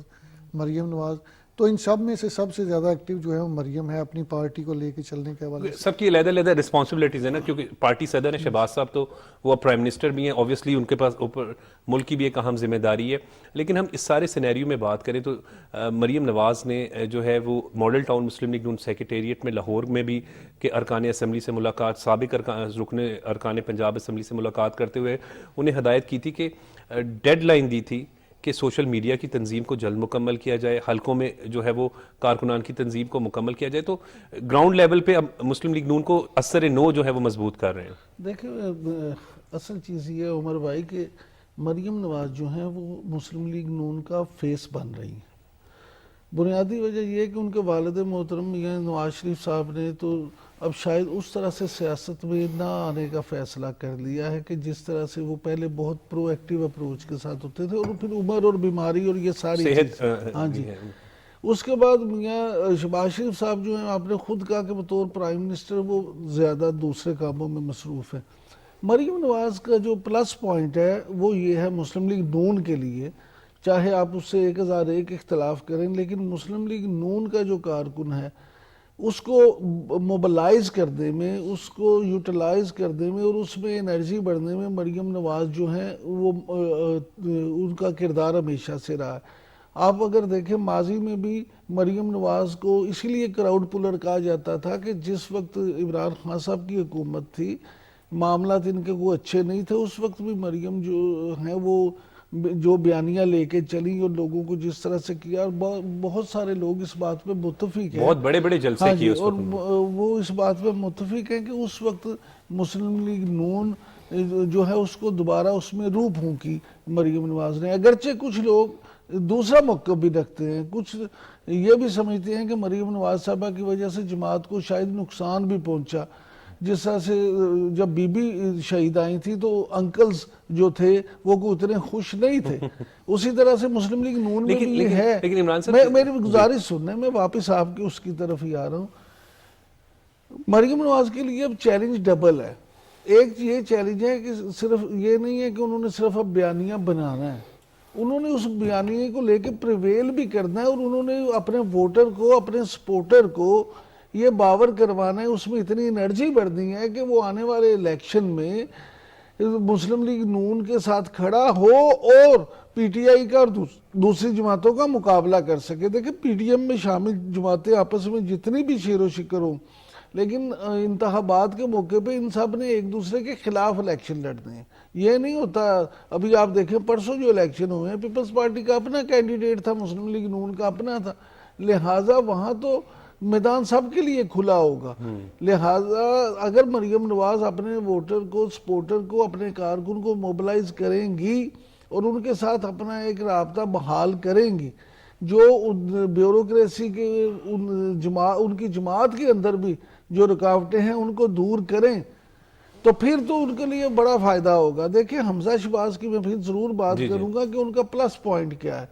مریم نواز، تو ان سب میں سے سب سے زیادہ ایکٹیو جو ہے وہ مریم ہے اپنی پارٹی کو لے کے چلنے کے حوالے سے۔ سب کی علیحدہ علیحدہ رسپانسبلٹیز ہیں نا، کیونکہ پارٹی صدر ہیں شہباز صاحب تو وہ پرائم منسٹر بھی ہیں، اوبویسلی ان کے پاس اوپر ملک کی بھی ایک اہم ذمہ داری ہے۔ لیکن ہم اس سارے سینیریو میں بات کریں تو مریم نواز نے جو ہے وہ ماڈل ٹاؤن مسلم لیگ نون سیکریٹریٹ میں لاہور میں بھی کہ ارکان اسمبلی سے ملاقات، سابق رکن ارکان پنجاب اسمبلی سے ملاقات کرتے ہوئے انہیں ہدایت کی تھی کہ ڈیڈ لائن دی تھی کہ سوشل میڈیا کی تنظیم کو جلد مکمل کیا جائے، حلقوں میں جو ہے وہ کارکنان کی تنظیم کو مکمل کیا جائے۔ تو گراؤنڈ لیول پہ اب مسلم لیگ نون کو اثر نو جو ہے وہ مضبوط کر رہے ہیں۔ دیکھیں اصل چیز یہ ہے عمر بھائی کہ مریم نواز جو ہیں وہ مسلم لیگ نون کا فیس بن رہی ہیں۔ بنیادی وجہ یہ ہے کہ ان کے والد محترم میاں نواز شریف صاحب نے تو اب شاید اس طرح سے سیاست میں نہ آنے کا فیصلہ کر لیا ہے کہ جس طرح سے وہ پہلے بہت پرو ایکٹیو اپروچ کے ساتھ ہوتے تھے، اور پھر عمر اور بیماری اور یہ ساری صحت ہاں جی۔ اس کے بعد میاں شہباز شریف صاحب جو ہیں آپ نے خود کہا کہ بطور پرائم منسٹر وہ زیادہ دوسرے کاموں میں مصروف ہیں۔ مریم نواز کا جو پلس پوائنٹ ہے وہ یہ ہے مسلم لیگ نون کے لیے، چاہے آپ اس سے 1001 اختلاف کریں، لیکن مسلم لیگ نون کا جو کارکن ہے اس کو موبلائز کرنے میں، اس کو یوٹیلائز کرنے میں اور اس میں انرجی بڑھنے میں مریم نواز جو ہیں وہ ان کا کردار ہمیشہ سے رہا ہے۔ آپ اگر دیکھیں ماضی میں بھی مریم نواز کو اسی لیے کراؤڈ پولر کہا جاتا تھا کہ جس وقت عمران خان صاحب کی حکومت تھی معاملات ان کے وہ اچھے نہیں تھے، اس وقت بھی مریم جو ہیں وہ جو بیانیہ لے کے چلی اور لوگوں کو جس طرح سے کیا، اور بہت سارے لوگ اس بات پہ متفق ہیں، بہت بڑے بڑے جلسے کیے اس اور وقت۔ وہ اس بات پہ متفق ہیں کہ اس وقت مسلم لیگ نون جو ہے اس کو دوبارہ اس میں روح پھونکی مریم نواز نے۔ اگرچہ کچھ لوگ دوسرا موقع بھی رکھتے ہیں، کچھ یہ بھی سمجھتے ہیں کہ مریم نواز صاحبہ کی وجہ سے جماعت کو شاید نقصان بھی پہنچا، جس طرح سے جب بی بی شہید آئی تھی تو انکلز جو تھے وہ کو اتنے خوش نہیں تھے، اسی طرح سے مسلم لیگ نون میں بھی یہ ہے۔ لیکن عمران صاحب میری گزارش سننے میں واپس آپ کی اس کی طرف ہی آ رہا ہوں۔ مریم نواز کے لیے اب چیلنج ڈبل ہے۔ ایک یہ چیلنج ہے کہ صرف یہ نہیں ہے کہ انہوں نے صرف اب بیانیہ بنانا ہے، انہوں نے اس بیانیے کو لے کے پریویل بھی کرنا ہے، اور انہوں نے اپنے ووٹر کو، اپنے سپورٹر کو یہ باور کروانا ہے، اس میں اتنی انرجی بڑھنی ہے کہ وہ آنے والے الیکشن میں مسلم لیگ نون کے ساتھ کھڑا ہو اور پی ٹی آئی کا اور دوسری جماعتوں کا مقابلہ کر سکے۔ دیکھیں پی ٹی ایم میں شامل جماعتیں آپس میں جتنی بھی شیر و شکر ہوں، لیکن انتخابات کے موقع پہ ان سب نے ایک دوسرے کے خلاف الیکشن لڑنے ہیں۔ یہ نہیں ہوتا، ابھی آپ دیکھیں پرسوں جو الیکشن ہوئے ہیں پیپلز پارٹی کا اپنا کینڈیڈیٹ تھا، مسلم لیگ نون کا اپنا تھا، لہٰذا وہاں تو میدان سب کے لیے کھلا ہوگا۔ لہٰذا اگر مریم نواز اپنے ووٹر کو، سپورٹر کو، اپنے کارکن کو موبلائز کریں گی اور ان کے ساتھ اپنا ایک رابطہ بحال کریں گی، جو بیوروکریسی کے ان کی جماعت کے اندر بھی جو رکاوٹیں ہیں ان کو دور کریں، تو پھر تو ان کے لیے بڑا فائدہ ہوگا. دیکھیں حمزہ شہباز کی میں پھر ضرور بات کروں گا کہ ان کا پلس پوائنٹ کیا ہے.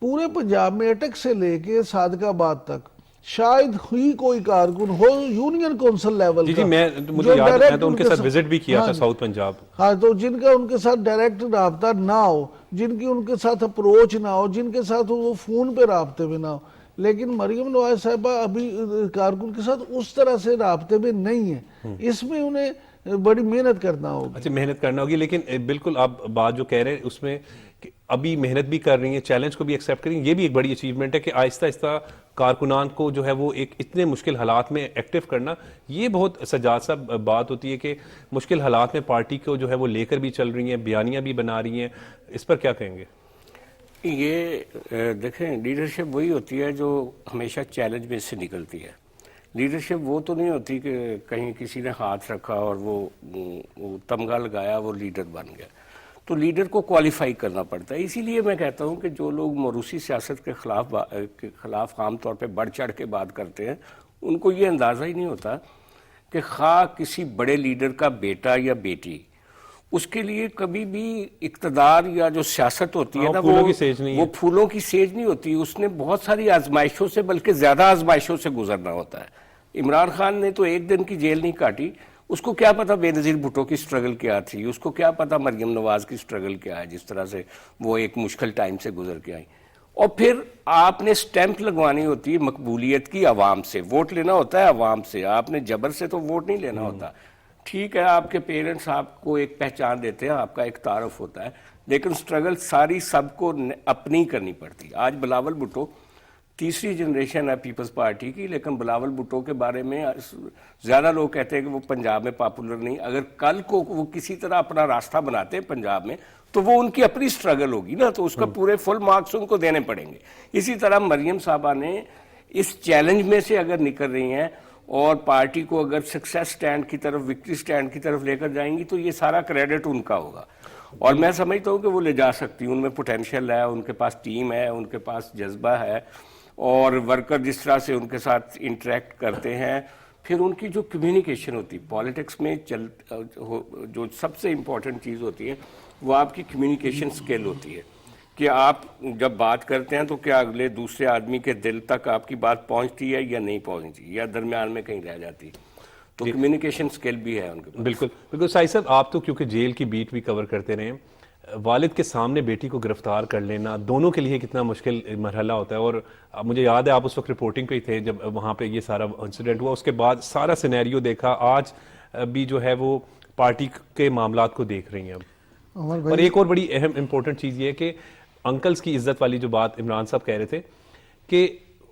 پورے پنجاب میں اٹک سے لے کے صادق آباد تک شاید ہی کوئی کارکن ہو یونین کونسل لیول کا مجھے یاد ہے تو ان کے ساتھ وزٹ بھی کیا تھا ساؤتھ پنجاب. ہاں تو جن کا ان کے ساتھ ڈائریکٹ رابطہ نہ ہو, جن کی ان کے ساتھ اپروچ نہ ہو, جن کے ساتھ وہ فون پہ رابطے میں نہ ہو. لیکن مریم نواز صاحبہ ابھی کارکن کے ساتھ اس طرح سے رابطے میں نہیں ہے. اس میں انہیں بڑی محنت کرنا ہوگی. اچھا محنت کرنا ہوگی, لیکن بالکل آپ بات جو کہہ رہے ہیں اس میں ابھی محنت بھی کر رہی ہیں, چیلنج کو بھی ایکسیپٹ کر رہی ہیں. یہ بھی ایک بڑی اچیومنٹ ہے کہ آہستہ آہستہ کارکنان کو جو ہے وہ ایک اتنے مشکل حالات میں ایکٹیو کرنا, یہ بہت سجاد صاحب بات ہوتی ہے کہ مشکل حالات میں پارٹی کو جو ہے وہ لے کر بھی چل رہی ہیں, بیانیاں بھی بنا رہی ہیں. اس پر کیا کہیں گے؟ یہ دیکھیں لیڈرشپ وہی ہوتی ہے جو ہمیشہ چیلنج میں سے نکلتی ہے. لیڈرشپ وہ تو نہیں ہوتی کہ کہیں کسی نے ہاتھ رکھا اور وہ تمغہ لگایا وہ لیڈر بن گیا. تو لیڈر کو کوالیفائی کرنا پڑتا ہے. اسی لیے میں کہتا ہوں کہ جو لوگ موروثی سیاست کے خلاف عام طور پہ بڑھ چڑھ کے بات کرتے ہیں ان کو یہ اندازہ ہی نہیں ہوتا کہ خواہ کسی بڑے لیڈر کا بیٹا یا بیٹی, اس کے لیے کبھی بھی اقتدار یا جو سیاست ہوتی ہے نا وہ پھولوں کی سیج نہیں ہوتی. اس نے بہت ساری آزمائشوں سے بلکہ زیادہ آزمائشوں سے گزرنا ہوتا ہے. عمران خان نے تو ایک دن کی جیل نہیں کاٹی. اس کو کیا پتا بے نظیر بھٹو کی سٹرگل کیا تھی, اس کو کیا پتا مریم نواز کی سٹرگل کیا ہے, جس طرح سے وہ ایک مشکل ٹائم سے گزر کے آئیں. اور پھر آپ نے سٹیمپ لگوانی ہوتی ہے مقبولیت کی عوام سے, ووٹ لینا ہوتا ہے عوام سے. آپ نے جبر سے تو ووٹ نہیں لینا ہوتا. ٹھیک ہے آپ کے پیرنٹس آپ کو ایک پہچان دیتے ہیں, آپ کا ایک تعارف ہوتا ہے, لیکن سٹرگل ساری سب کو اپنی کرنی پڑتی. آج بلاول بھٹو تیسری جنریشن ہے پیپلز پارٹی کی, لیکن بلاول بھٹو کے بارے میں زیادہ لوگ کہتے ہیں کہ وہ پنجاب میں پاپولر نہیں. اگر کل کو وہ کسی طرح اپنا راستہ بناتے ہیں پنجاب میں تو وہ ان کی اپنی سٹرگل ہوگی نا, تو اس کا پورے فل مارکس ان کو دینے پڑیں گے. اسی طرح مریم صاحبہ نے اس چیلنج میں سے اگر نکل رہی ہیں اور پارٹی کو اگر سکسیس سٹینڈ کی طرف, وکٹری سٹینڈ کی طرف لے کر جائیں گی تو یہ سارا کریڈٹ ان کا ہوگا. اور میں سمجھتا ہوں کہ وہ لے جا سکتی, ان میں پوٹینشیل ہے, ان کے پاس ٹیم ہے, ان کے پاس جذبہ ہے, اور ورکر جس طرح سے ان کے ساتھ انٹریکٹ کرتے ہیں. پھر ان کی جو کمیونیکیشن ہوتی ہے پالیٹکس میں جو سب سے امپورٹنٹ چیز ہوتی ہے وہ آپ کی کمیونیکیشن سکل ہوتی ہے کہ آپ جب بات کرتے ہیں تو کیا اگلے دوسرے آدمی کے دل تک آپ کی بات پہنچتی ہے یا نہیں پہنچتی, یا درمیان میں کہیں رہ جاتی. تو کمیونیکیشن سکل بھی ہے ان کے پاس. بالکل سائی صاحب, آپ تو کیونکہ جیل کی بیٹ بھی کور کرتے رہے, والد کے سامنے بیٹی کو گرفتار کر لینا دونوں کے لیے کتنا مشکل مرحلہ ہوتا ہے. اور مجھے یاد ہے آپ اس وقت رپورٹنگ پہ ہی تھے جب وہاں پہ یہ سارا انسیڈنٹ ہوا. اس کے بعد سارا سینیریو دیکھا, آج بھی جو ہے وہ پارٹی کے معاملات کو دیکھ رہی ہیں اب. اور ایک اور بڑی اہم امپورٹنٹ چیز یہ ہے کہ انکلز کی عزت والی جو بات عمران صاحب کہہ رہے تھے کہ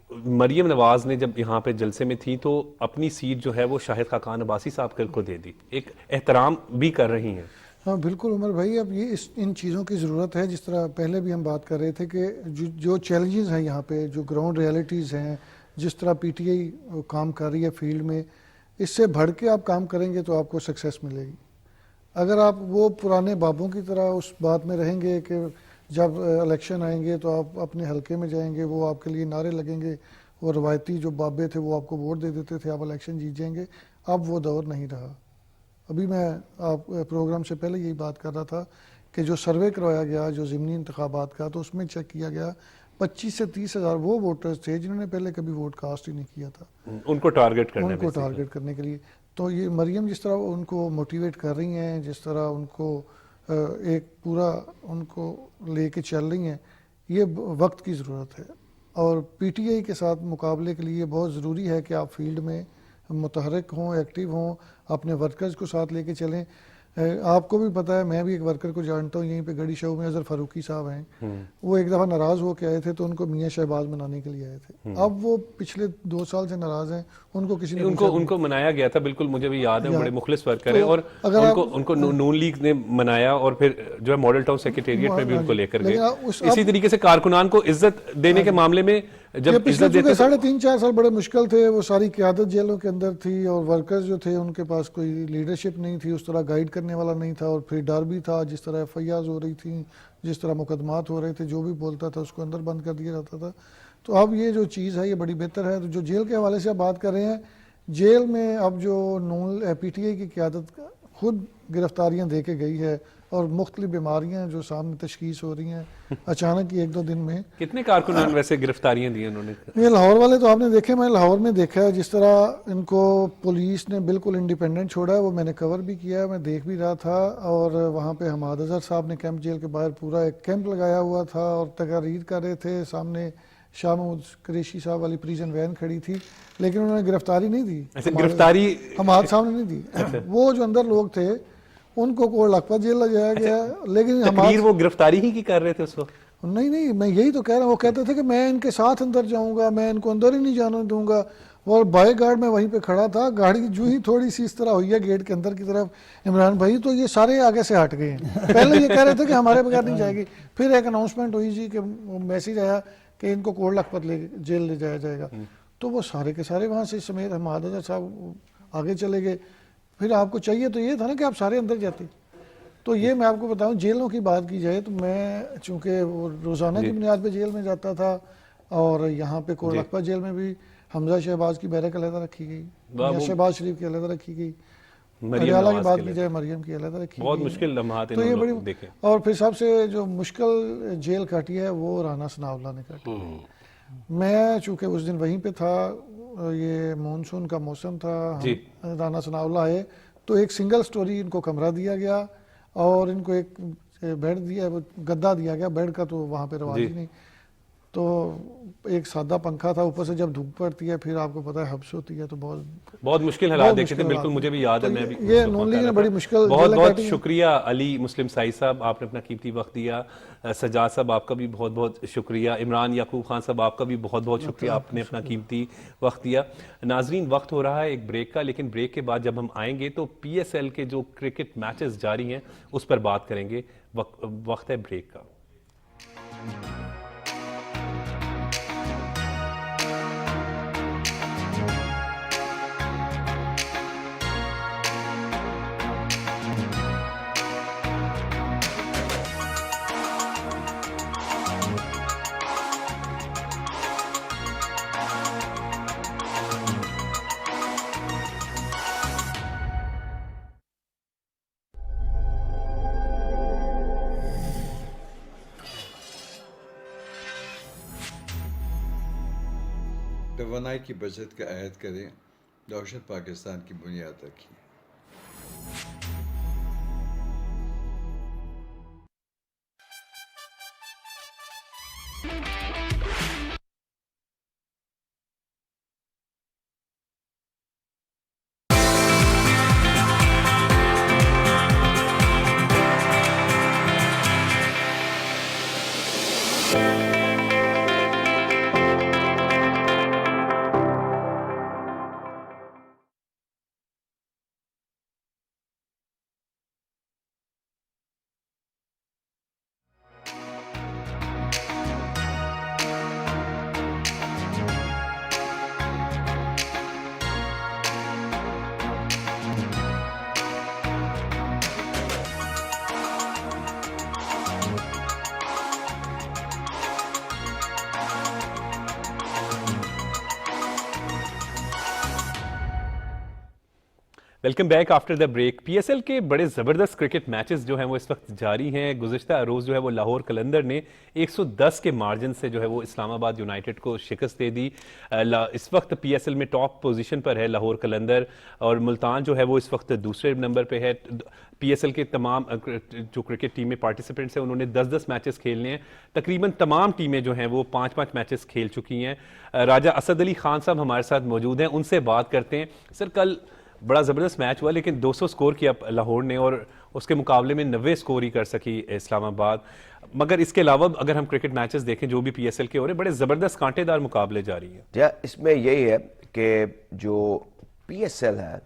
مریم نواز نے جب یہاں پہ جلسے میں تھی تو اپنی سیٹ جو ہے وہ شاہد خاقان عباسی صاحب کو دے دی, ایک احترام بھی کر رہی ہیں. ہاں بالکل عمر بھائی, اب یہ ان چیزوں کی ضرورت ہے. جس طرح پہلے بھی ہم بات کر رہے تھے کہ جو چیلنجز ہیں یہاں پہ, جو گراؤنڈ ریالٹیز ہیں, جس طرح پی ٹی آئی کام کر رہی ہے فیلڈ میں, اس سے بڑھ کے آپ کام کریں گے تو آپ کو سکسیس ملے گی. اگر آپ وہ پرانے بابوں کی طرح اس بات میں رہیں گے کہ جب الیکشن آئیں گے تو آپ اپنے حلقے میں جائیں گے, وہ آپ کے لیے نعرے لگیں گے, وہ روایتی جو بابے تھے وہ آپ کو ووٹ دے دیتے تھے, آپ الیکشن جیت جائیں گے, اب وہ دور نہیں رہا. ابھی میں آپ پروگرام سے پہلے یہی بات کر رہا تھا کہ جو سروے کروایا گیا جو ضمنی انتخابات کا, تو اس میں چیک کیا گیا 25 سے 30 ہزار وہ ووٹرز تھے جنہوں نے پہلے کبھی ووٹ کاسٹ ہی نہیں کیا تھا, ان کو ٹارگٹ کرنے کے لیے. تو یہ مریم جس طرح ان کو موٹیویٹ کر رہی ہیں, جس طرح ان کو ایک پورا ان کو لے کے چل رہی ہیں, یہ وقت کی ضرورت ہے. اور پی ٹی آئی کے ساتھ مقابلے کے لیے بہت ضروری ہے کہ آپ فیلڈ میں متحرک ہوں, ایکٹیو ہوں, اپنے ورکرز کو ساتھ لے کے چلیں. آپ کو بھی پتہ ہے, میں بھی ایک ورکر کو جانتا ہوں یہیں پہ گڑی شو میں, اظہر فاروقی صاحب ہیں, وہ ایک دفعہ ناراض ہو کے آئے تھے تو ان کو میاں شہباز منانے کے لیے آئے تھے. اب وہ پچھلے 2 سال سے ناراض ہیں, ان کو کسی نے ان کو منایا گیا تھا. بالکل مجھے بھی یاد ہے, بڑے مخلص ورکر ہیں, اور ان کو نون لیگ نے منایا اور پھر جو ہے ماڈل ٹاؤن سیکریٹریٹ میں بھی ان کو لے کر گئے. اسی طریقے سے کارکنان کو عزت دینے کے معاملے میں جب پچھلے 3.5-4 سال بڑے مشکل تھے, وہ ساری قیادت جیلوں کے اندر تھی اور ورکرز جو تھے ان کے پاس کوئی لیڈرشپ نہیں تھی, اس طرح گائیڈ کرنے والا نہیں تھا, اور پھر ڈر بھی تھا. جس طرح ایف آئی آرز ہو رہی تھیں, جس طرح مقدمات ہو رہے تھے, جو بھی بولتا تھا اس کو اندر بند کر دیا جاتا تھا. تو اب یہ جو چیز ہے یہ بڑی بہتر ہے. تو جو جیل کے حوالے سے آپ بات کر رہے ہیں, جیل میں اب جو پی ٹی آئی کی قیادت خود گرفتاریاں دے کے گئی ہے اور مختلف بیماریاں جو سامنے تشخیص ہو رہی ہیں اچانک 1-2 دن میں. کتنے کارکنان ویسے گرفتاریاں دی انہوں نے؟ یہ لاہور والے تو آپ نے دیکھے, میں لاہور میں دیکھا ہے جس طرح ان کو پولیس نے بالکل انڈیپینڈنٹ چھوڑا ہے, وہ میں نے کور بھی کیا ہے, میں دیکھ بھی رہا تھا. اور وہاں پہ حماد اظہر صاحب نے کیمپ جیل کے باہر پورا ایک کیمپ لگایا ہوا تھا اور تقاریر کر رہے تھے. سامنے شاہ محمود قریشی صاحب والی پریزن وین کھڑی تھی, لیکن انہوں نے گرفتاری نہیں دی. گرفتاری حماد صاحب نے نہیں دی. وہ جو اندر لوگ تھے ان کو کوڑ لکھپت جیل لے جایا گیا, لیکن تقریر وہ گرفتاری ہی کی کر رہے تھے اس وقت؟ نہیں, میں یہی تو کہہ رہا ہوں. وہ کہتے تھے کہ میں ان کے ساتھ اندر جاؤں گا, میں ان کو اندر ہی نہیں جانے دوں گا. اور بائی گارڈ میں وہیں پہ کھڑا تھا, گاڑی جو ہی تھوڑی سی اس طرح ہوئی ہے گیٹ کے اندر کی طرف عمران بھائی, تو یہ سارے آگے سے ہٹ گئے ہیں. پہلے یہ کہہ رہے تھے کہ ہمارے بغیر نہیں جائے گی, پھر ایک اناؤنسمنٹ ہوئی جی کہ میسیج آیا کہ ان کو کوڑ لکھپت جیل لے جایا جائے گا. تو وہ سارے کے سارے وہاں سے سمیت حماد اظہر صاحب آگے چلے گئے. پھر آپ کو چاہیے تو یہ تھا نا کہ آپ سارے اندر جاتے. تو یہ میں آپ کو بتاؤں, جیلوں کی بات کی جائے تو میں چونکہ وہ روزانہ کی بنیاد پہ جیل میں جاتا تھا, اور یہاں پہ کوڑ لکھپت جیل میں بھی حمزہ شہباز کی بیرک علیحدہ رکھی گئی, شہباز شریف کی علیحدہ رکھی گئی, اڈیالہ کی بات کی جائے مریم کی علیحدہ رکھی گئی. بہت مشکل لمحات تو یہ بڑی. اور پھر سب سے جو مشکل جیل کاٹی ہے وہ رانا ثناء اللہ نے کاٹی. میں چونکہ اس دن وہیں پہ تھا, یہ مونسون کا موسم تھا, رانا ثناء اللہ آئے تو ایک سنگل سٹوری ان کو کمرہ دیا گیا اور ان کو ایک بیڈ دیا, گدا دیا گیا. بیڈ کا تو وہاں پہ رواج ہی نہیں, تو ایک سادہ پنکھا تھا, اوپر سے جب دھوپ پڑتی ہے پھر آپ کو پتا ہے حبس ہوتی ہے تو بہت مشکل حالات دیکھتے تھے. بالکل مجھے بھی یاد ہے, میں بھی. یہ نون لیگ نے بڑی مشکل. بہت شکریہ علی مسلم سائی صاحب, آپ نے اپنا قیمتی وقت دیا. سجاد صاحب آپ کا بھی بہت بہت شکریہ. عمران یعقوب خان صاحب آپ کا بھی بہت بہت شکریہ, آپ نے اپنا قیمتی وقت دیا. ناظرین وقت ہو رہا ہے ایک بریک کا, لیکن بریک کے بعد جب ہم آئیں گے تو پی ایس ایل کے جو کرکٹ میچز جاری ہیں اس پر بات کریں گے. وقت ہے بریک کا. توانائی کی بچت کا عہد کریں, دہشت پاکستان کی بنیاد رکھی. Welcome back after the break. P S L کے بڑے زبردست کرکٹ میچز جو ہیں وہ اس وقت جاری ہیں. گزشتہ روز جو ہے وہ لاہور قلندر نے 110 کے مارجن سے جو ہے وہ اسلام آباد یونائٹڈ کو شکست دے دی. اس وقت پی ایس ایل میں ٹاپ پوزیشن پر ہے لاہور قلندر, اور ملتان جو ہے وہ اس وقت دوسرے نمبر پہ ہے. پی ایس ایل کے تمام جو کرکٹ ٹیم میں پارٹیسپینٹس ہیں انہوں نے 10-10 میچز کھیلنے ہیں. تقریباً تمام ٹیمیں جو ہیں وہ 5-5 میچز کھیل چکی ہیں. راجہ اسد علی خان صاحب ہمارے ساتھ موجود ہیں, ان سے بات کرتے ہیں. سر, کل بڑا زبردست میچ ہوا, لیکن 200 سکور کیا لاہور نے, اور اس کے مقابلے میں 90 سکور ہی کر سکی اسلام آباد. مگر اس کے علاوہ اگر ہم کرکٹ میچز دیکھیں جو بھی پی ایس ایل کے ہو رہے, بڑے زبردست کانٹے دار مقابلے جاری ہیں. اس میں یہی ہے کہ جو پی ایس ایل ہے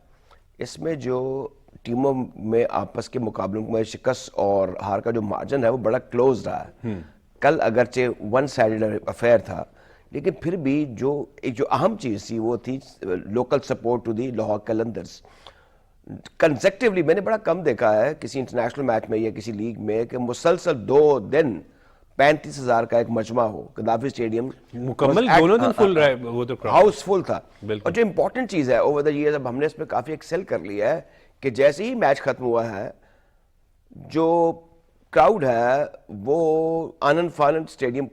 اس میں جو ٹیموں میں آپس کے مقابلوں میں شکست اور ہار کا جو مارجن ہے وہ بڑا کلوز رہا ہے. کل اگرچہ ون سائیڈڈ افیئر تھا, لیکن پھر بھی ایک جو اہم چیز تھی وہ تھی local support to the Lahore Qalandars. Consecutively میں نے بڑا کم دیکھا ہے کسی انٹرنیشنل میچ میں یا کسی لیگ میں کہ مسلسل 2 دن 35,000 کا ایک مجمع ہو. قذافی اسٹیڈیم مکمل دونوں دن فل رہا, وہ تو ہاؤس فل تھا. اور جو امپورٹنٹ چیز ہے اوور دا ایئرز, اب ہم نے اس میں کافی ایکسل کر لیا ہے کہ جیسے ہی میچ ختم ہوا ہے جو کراؤڈ ہے وہ آنند فانند اسٹیڈیم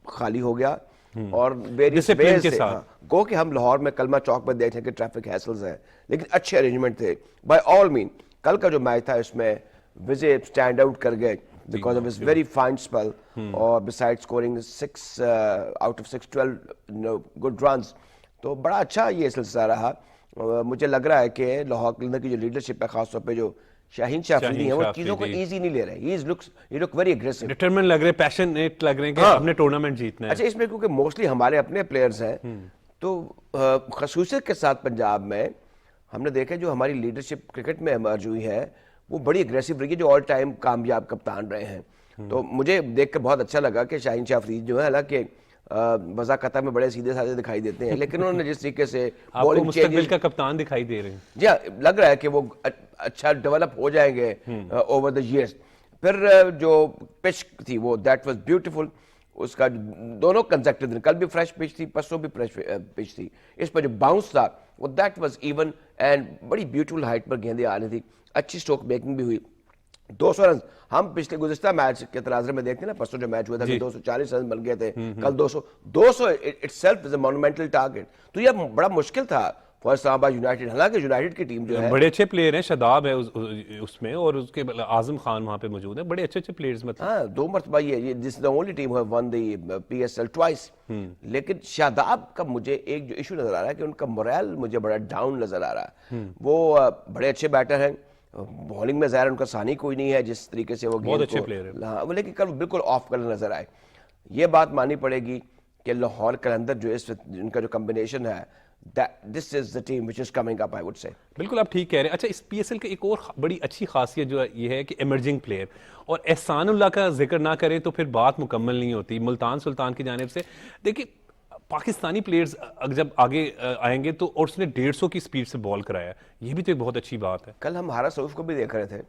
خالی ہو گیا اور ڈسپلن کے ساتھ گو کہ ہم لاہور میں کلمہ چوک پر دیکھتے ہیں کہ ٹریفک ہیسلز ہیں لیکن اچھے ارینجمنٹ تھے بائی آل مین. کل کا جو میچ تھا اس میں وزے اسٹینڈ آؤٹ کر گئے because of his very fine spell or besides scoring 6 out of 6 12 good runs. تو بڑا اچھا یہ سلسلہ رہا. مجھے لگ رہا ہے کہ لاہور قلندر کی جو لیڈرشپ ہے خاص طور پہ جو شاہین شاہ افریدی ہیں وہ چیزوں کو ایزی نہیں لے رہے. he look very aggressive, determined لگ رہے ہیں, پیشنیٹ لگ رہے ہیں کہ ہم نے ٹورنامنٹ جیتنا ہے. اچھا اس میں کیونکہ موسٹلی ہمارے اپنے پلیئرز ہیں تو خصوصیت کے ساتھ پنجاب میں ہم نے دیکھا جو ہماری لیڈرشپ کرکٹ میں ایمرج ہوئی ہے وہ بڑی اگریسو رہی ہے, جو آل ٹائم کامیاب کپتان رہے ہیں. تو مجھے دیکھ کر بہت اچھا لگا کہ شاہین شاہ افریدی جو ہے حالانکہ وضاقتہ میں بڑے سیدھے سادھے دکھائی دیتے ہیں لیکن انہوں نے جس طریقے سے بولنگ مستقبل کا کپتان دکھائی دے رہے ہیں. جی لگ رہا ہے کہ وہ اچھا ڈیولپ ہو جائیں گے اوور دا ایئرس. پھر جو پچ تھی وہ دیٹ واز بیوٹیفل, اس کا دونوں کنزیکٹیو دن, کل بھی فریش پچ تھی پرسوں بھی فریش پچ تھی, اس پر جو باؤنس تھا وہ دیٹ واز ایون اینڈ بڑی بیوٹیفل ہائٹ پر گیندیں آ رہی تھی, اچھی اسٹروک میکنگ بھی ہوئی. 200 رنز ہم پچھلے گزشتہ میچ کے تناظر میں دیکھتے ہیں نا, پرسوں جو میچ ہوا تھا کہ 240 رنز بن گئے تھے, کل 200 itself is a monumental target. تو یہ بڑا مشکل تھا فار اسلام آباد یونائٹڈ, حالانکہ یونائٹڈ کی ٹیم جو ہے بڑے اچھے پلیئر ہیں, شاداب ہے اس میں اور اس کے اعظم خان وہاں پہ موجود ہیں, بڑے اچھے پلیئرز مطلب. ہاں 2 مرتبہ یہ this the only team who won the PSL twice. لیکن شاداب کا مجھے ایک جو ایشو نظر آ رہا ہے کہ ان کا موریل مجھے بڑا ڈاؤن نظر آ رہا ہے. وہ بڑے اچھے بیٹر ہیں, بولنگ میں ظاہر ان کا ثانی کوئی نہیں ہے جس طریقے سے وہ بہت اچھے پلیئر ہیں, ہاں لیکن کل بالکل آف کلر نظر آئے. یہ بات مانی پڑے گی کہ لاہور قلندر جو اس ان کا جو کمبینیشن ہے this is the team which is coming up I would say. بالکل آپ ٹھیک کہہ رہے ہیں. اچھا اس PSL کے ایک اور بڑی اچھی خاصیت جو ہے یہ ہے کہ ایمرجنگ پلیئر, اور احسان اللہ کا ذکر نہ کریں تو پھر بات مکمل نہیں ہوتی. ملتان سلطان کی جانب سے دیکھیں پاکستانی پلیئرز جب آگے آئیں گے تو, اور اس نے 150 کی سپیڈ سے بال کرایا, یہ بھی تو ایک بہت اچھی بات ہے. کل ہم ہارا سعود کو بھی دیکھ رہے تھے,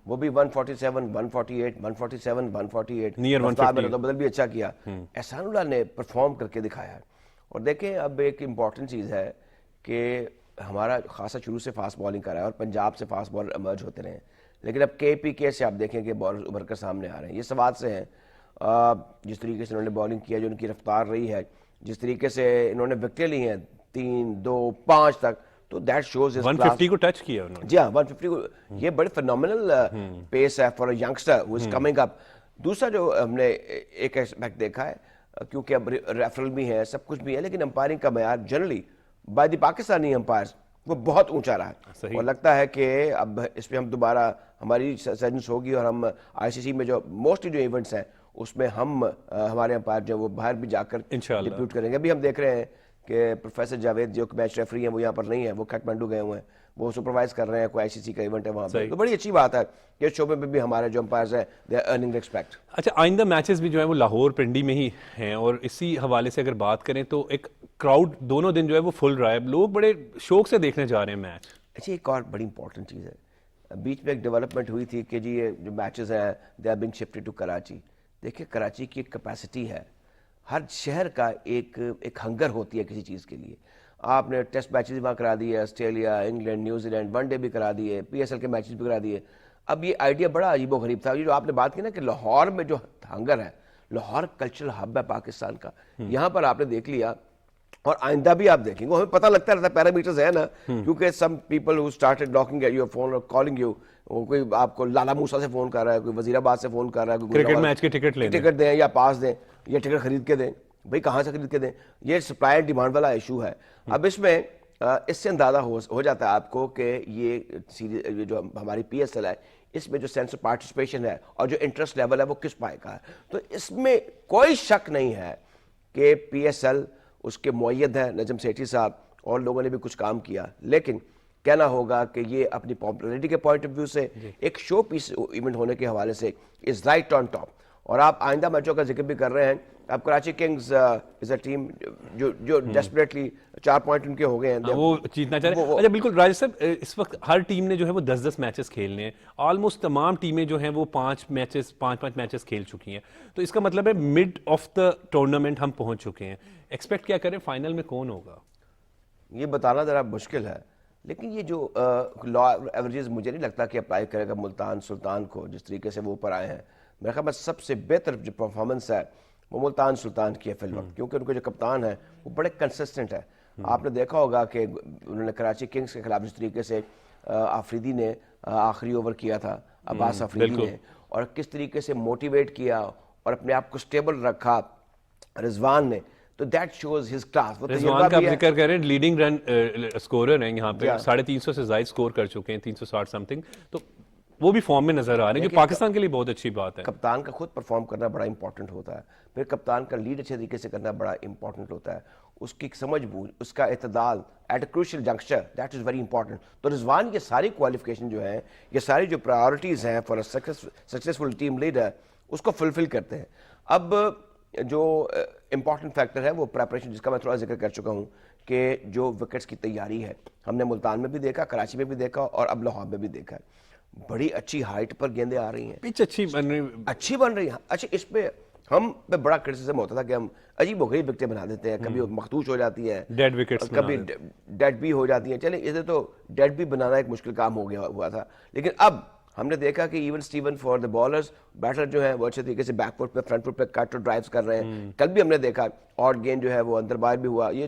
وہ بھی 147 148 147 148 نیئر 150 بدل بھی اچھا کیا. احسان اللہ نے پرفارم کر کے دکھایا. اور دیکھیں اب ایک امپورٹنٹ چیز ہے کہ ہمارا خاصا شروع سے فاسٹ بالنگ کر رہا ہے اور پنجاب سے فاسٹ بالر ایمرج ہوتے رہے ہیں, لیکن اب KPK سے آپ دیکھیں کہ بالر ابھر کر سامنے آ رہے ہیں. یہ سوات سے ہیں, جس طریقے سے انہوں نے بالنگ کیا, جو ان کی رفتار رہی ہے, جس طریقے سے انہوں نے وکٹیں لی ہیں 3 2 5 تک, تو دیٹ شوز 150 کو ٹچ کیا انہوں نے. جی ہاں 150 کو, یہ بڑی فینومینل پیس ہے for a youngster who is coming up. دوسرا جو ہم نے ایک ایسپیکٹ دیکھا ہے, کیونکہ اب ریفرل بھی ہے سب کچھ بھی ہے, لیکن امپائرنگ کا معیار generally by the Pakistani umpires وہ بہت اونچا رہا ہے. اور لگتا ہے کہ اب اس پہ ہم دوبارہ ہماری سرجنس ہوگی اور ہم ICC میں جو موسٹلی جو ایونٹس ہیں اس میں ہم ہمارے امپائر جو وہ باہر بھی جا کر ڈپیوٹ کریں گے. ابھی ہم دیکھ رہے ہیں کہ پروفیسر جاوید جو میچ ریفری ہیں وہ یہاں پر نہیں ہے, وہ کھٹمنڈو گئے ہوئے ہیں, وہ سپروائز کر رہے ہیں, کوئی ICC کا ایونٹ ہے وہاں پہ. تو بڑی اچھی بات ہے کہ اس شعبے میں بھی ہمارے جو امپائرز ہیں دے آر ارننگ ریسپیکٹ. اچھا آئندہ میچز بھی جو ہیں وہ لاہور پنڈی میں ہی ہیں, اور اسی حوالے سے اگر بات کریں تو ایک کراؤڈ دونوں دن جو ہے وہ فل رہا ہے, لوگ بڑے شوق سے دیکھنے جا رہے ہیں میچ. اچھا ایک اور بڑی امپورٹنٹ چیز ہے, بیچ میں ایک ڈیولپمنٹ ہوئی تھی کہ جی یہ جو میچز ہیں they are being shifted to Karachi. دیکھیں کراچی کی ایک کیپیسٹی ہے, ہر شہر کا ایک ہنگر ہوتی ہے کسی چیز کے لیے. آپ نے ٹیسٹ میچز بھی وہاں کرا دیے, Australia, England, New Zealand, one day بھی کرا دیے, PSL کے میچز بھی کرا دیے. اب یہ آئیڈیا بڑا عجیب و غریب تھا, یہ جو آپ نے بات کی نا کہ لاہور میں جو ہنگر ہے, لاہور کلچرل ہب ہے پاکستان کا, یہاں پر آپ نے دیکھ لیا اور آئندہ بھی آپ دیکھیں گے. ہمیں پتہ لگتا رہتا ہے پیرامیٹرز ہے نا, کیونکہ some people who started looking at your phone اور کالنگ یو, کوئی آپ کو لالا موسیٰ سے فون کر رہا ہے, کوئی وزیر آباد سے فون کر رہا ہے, کوئی کرکٹ میچ کے ٹکٹ دیں یا پاس دیں یا ٹکٹ خرید کے دیں. بھائی کہاں سے خرید کے دیں, یہ سپلائی اینڈ ڈیمانڈ والا ایشو ہے. اب اس میں اس سے اندازہ ہو جاتا ہے آپ کو کہ یہ جو ہماری PSL ہے اس میں جو سینس آف پارٹیسپیشن ہے اور جو انٹرسٹ لیول ہے وہ کس پائے کا ہے. تو اس میں کوئی شک نہیں ہے کہ PSL اس کے معید ہیں نجم سیٹھی صاحب اور لوگوں نے بھی کچھ کام کیا, لیکن کہنا ہوگا کہ یہ اپنی پاپولرٹی کے پوائنٹ آف ویو سے ایک شو پیس ایونٹ ہونے کے حوالے سے از رائٹ آن ٹاپ. اور آپ آئندہ میچوں کا ذکر بھی کر رہے ہیں. اب Karachi Kings is a team جو ڈیسپریٹلی 4 پوائنٹ ان کے ہو گئے ہیں, وہ جیتنا چاہ رہے ہیں. اچھا بالکل راجہ صاحب, اس وقت ہر ٹیم نے جو ہے وہ 10-10 میچز کھیلنے ہیں, آلموسٹ تمام ٹیمیں جو ہیں وہ 5 میچز کھیل چکی ہیں. تو اس کا مطلب ہے مڈ آف دا ٹورنامنٹ ہم پہنچ چکے ہیں. ایکسپیکٹ کیا کریں فائنل میں کون ہوگا؟ یہ بتانا ذرا مشکل ہے. لیکن یہ جو لا ایوریجز مجھے نہیں لگتا کہ اپلائی کرے گا ملتان سلطان کو، جس طریقے سے وہ اوپر آئے ہیں. میرے خیال میں سب سے بہتر جو پرفارمنس ہے وہ ملتان سلطان کی ہے فی الوقت، کیونکہ ان کے جو کپتان ہیں وہ بڑے کنسسٹنٹ ہے. آپ نے دیکھا ہوگا کہ انہوں نے کراچی کنگز کے خلاف جس طریقے سے آفریدی نے آخری اوور کیا تھا، عباس آفریدی نے، اور کس طریقے سے موٹیویٹ کیا اور اپنے آپ کو سٹیبل رکھا رضوان نے، تو دیٹ شوز ہز کلاس. رضوان کا آپ ذکر کر رہے ہیں، لیڈنگ رن اسکورر ہیں یہاں پہ، 350 سے زائد اسکور کر چکے ہیں، 360 سم تھنگ، تو وہ بھی فارم میں نظر آ رہے ہیں، جو پاکستان کے لیے بہت اچھی بات ہے. کپتان کا خود پرفارم کرنا بڑا امپورٹنٹ ہوتا ہے، پھر کپتان کا لیڈ اچھے طریقے سے کرنا بڑا امپورٹنٹ ہوتا ہے، اس کی سمجھ بوجھ، اس کا اعتدال at a crucial juncture, that is very important. تو رضوان یہ ساری کوالیفیکیشن جو ہیں، یہ ساری جو پرائیورٹیز ہیں for a successful team leader, اس کو فلفل کرتے ہیں. اب جو امپورٹنٹ فیکٹر ہے وہ پریپریشن، جس کا میں تھوڑا ذکر کر چکا ہوں کہ جو وکٹس کی تیاری ہے، ہم نے ملتان میں بھی دیکھا، کراچی میں بھی دیکھا اور اب لاہور میں بھی دیکھا ہے. بڑی اچھی ہائٹ پر گیندیں آ رہی ہیں، پچ اچھی بن رہی ہیں. اچھا، اس پہ ہم پہ بڑا کرٹیسزم ہوتا تھا کہ ہم عجیب و غریب وکٹیں بنا دیتے ہیں، کبھی مخدوش ہو جاتی ہیں، ڈیڈ وکٹس، کبھی ڈیڈ بھی ہو جاتی ہیں. چلیں اسے تو ڈیڈ بھی بنانا ایک مشکل کام ہوا تھا، لیکن اب ہم نے دیکھا کہ even Steven for the bowlers, better جو ہیں وہ اچھے طریقے سے بیک فٹ پہ فرنٹ فٹ پہ کٹ اور ڈرائیوز کر رہے ہیں. کل بھی ہم نے دیکھا آڈ گین جو ہے وہ اندر باہر بھی ہوا، یہ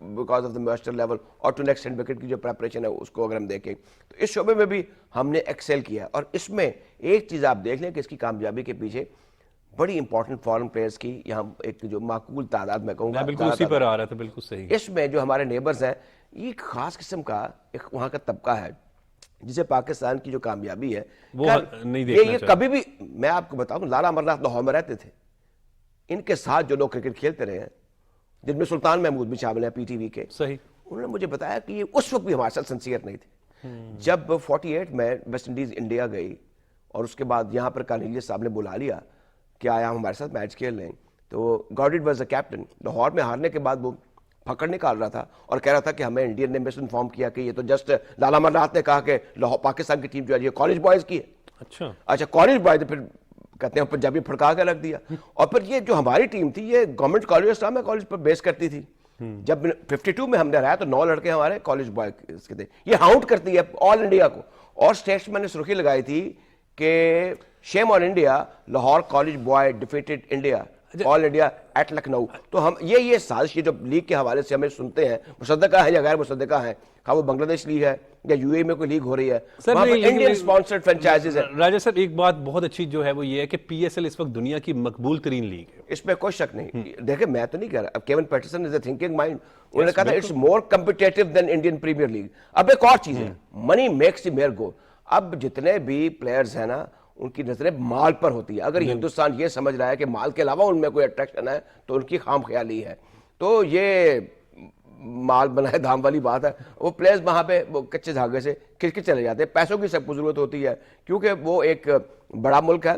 because of the master level اور ٹو نیکسٹ ہینڈ وکٹ کی جو پریپریشن ہے اس کو اگر ہم دیکھیں تو اس شعبے میں بھی ہم نے ایکسل کیا. اور اس میں ایک چیز آپ دیکھ لیں کہ اس کی کامیابی کے پیچھے بڑی امپورٹنٹ فارن پلیئرز کی یہاں ایک جو معقول تعداد میں کہوں گا، بالکل اسی پر آ رہا تھا، بالکل صحیح. اس میں جو ہمارے نیبرز ہیں، یہ ایک خاص قسم کا ایک وہاں کا طبقہ ہے جسے پاکستان کی جو کامیابی ہے وہ نہیں دیکھنا یہ کبھی بھی، میں آپ کو بتاؤں، لارا امرناتھ لاہور میں رہتے تھے، ان کے ساتھ جو لوگ کرکٹ کھیلتے رہے ہیں جن میں سلطان محمود بھی شامل ہیں پی ٹی وی کے، صحیح، انہوں نے مجھے بتایا کہ یہ اس وقت بھی ہمارے ساتھ سنسیئر نہیں تھے. جب 48 میں ویسٹ انڈیز انڈیا گئی اور اس کے بعد یہاں پر کارنیلیس صاحب نے بلا لیا کہ آیا ہمارے ساتھ میچ کھیل لیں، تو گارڈٹ واز اے کیپٹن. لاہور میں ہارنے کے بعد وہ پھکڑ نکال رہا تھا اور کہہ رہا تھا کہ ہمیں انڈین نے مس انفارم کیا کہ یہ تو جسٹ لالا امرناتھ نے کہا کہ پاکستان کی ٹیم جو ہے یہ کالج بوائز کی ہے. اچھا کالج بوائز، پھر کہتے ہیں پنجابی پھڑکا کے رکھ دیا. اور پھر یہ جو ہماری ٹیم تھی یہ گورنمنٹ کالج اسلامیہ کالج پر بیس کرتی تھی. جب 52 میں ہم نے رہا تو 9 لڑکے ہمارے کالج بوائز کے تھے. یہ ہاؤنٹ کرتی ہے آل انڈیا کو، اور اسٹیٹس میں نے سرخی لگائی تھی کہ shame on India, Lahore college boy defeated India all India at Lucknow. تو ہم یہ سازش جو لیگ کے حوالے سے ہمیں سنتے ہیں، مصدقہ ہے یا غیر مصدقہ ہے، وہ بنگلہ دیش لیگ ہے یا یو اے میں کوئی لیگ ہو رہی ہے، وہاں پر انڈین سپانسرڈ فرنچائزز ہیں. راجہ صاحب ایک بات بہت اچھی جو ہے وہ یہ ہے کہ پی ایس ایل اس وقت دنیا کی مقبول ترین لیگ ہے، اس میں کوئی شک نہیں. دیکھیں میں تو نہیں کہہ رہا، Kevin Pietersen is a thinking mind, انہوں نے کہا تھا it's more competitive than Indian Premier League. اب ایک اور چیز ہے، منی میکس دی میئر گو. اب جتنے بھی پلیئرز ہیں نا ان کی نظریں مال پر ہوتی ہے. اگر ہندوستان یہ سمجھ رہا ہے کہ مال کے علاوہ ان میں کوئی اٹریکشن ہے تو ان کی خام خیالی ہے. تو یہ مال بنائے دھام والی بات ہے. وہ پلیئرز وہاں پہ وہ کچے دھاگے سے کھچ کے چلے جاتے ہیں. پیسوں کی سب کو ضرورت ہوتی ہے کیونکہ وہ ایک بڑا ملک ہے،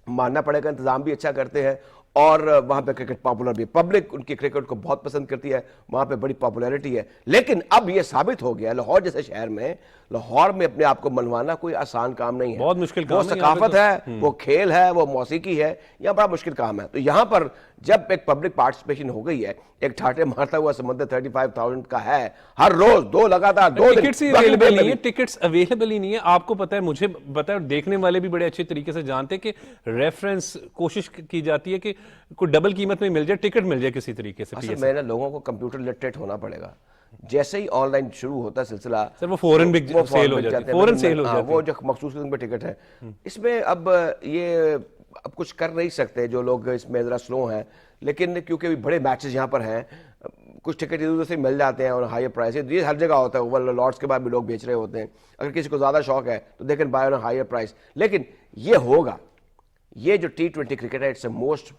ماننا پڑے گا، انتظام بھی اچھا کرتے ہیں اور وہاں پہ کرکٹ پاپولر بھی، پبلک ان کی کرکٹ کو بہت پسند کرتی ہے، وہاں پہ بڑی پاپولیرٹی ہے. لیکن اب یہ ثابت ہو گیا لاہور جیسے شہر میں، لاہور میں اپنے آپ کو منوانا کوئی آسان کام نہیں ہے، بہت مشکل کام ہے. وہ ثقافت ہے، وہ کھیل ہے، وہ موسیقی ہے، یہ بڑا مشکل کام ہے. تو یہاں پر جب ایک پبلک پارٹیسپیشن ہو گئی ہے، ایک ٹھاٹے مارتا ہوا سمندر 35,000 کا ہے، ہر روز 2 لگاتار 2 دن ٹکٹس اویلیبل نہیں ہے، ٹکٹس اویلیبل ہی نہیں ہے. آپ کو پتا ہے، مجھے پتا ہے، دیکھنے والے بھی بڑے اچھے طریقے سے جانتے ہیں کہ ریفرنس کوشش کی جاتی ہے کہ کوئی ڈبل قیمت میں مل جائے، ٹکٹ مل جائے کسی طریقے سے. اصل میں نا لوگوں کو کمپیوٹر لٹریٹ ہونا پڑے گا. جیسے ہی آن لائن شروع ہوتا ہے سلسلہ، سر وہ فوراً سیل ہو جاتی ہے، فوراً سیل ہو جاتی ہے، وہ جو مخصوص قسم پہ ٹکٹ ہے. اس میں اب یہ اب کچھ کر نہیں سکتے جو لوگ اس میں ذرا سلو ہیں، لیکن کیونکہ بڑے میچز یہاں پر ہیں، کچھ ٹکٹ ادھر ادھر سے مل جاتے ہیں اور ہائر پرائز. یہ ہر جگہ ہوتا ہے، اوور لارڈس کے بعد بھی لوگ بیچ رہے ہوتے ہیں. اگر کسی کو زیادہ شوق ہے تو they can buy on higher price. لیکن یہ ہوگا، یہ جو T20 کرکٹ ہے it's a most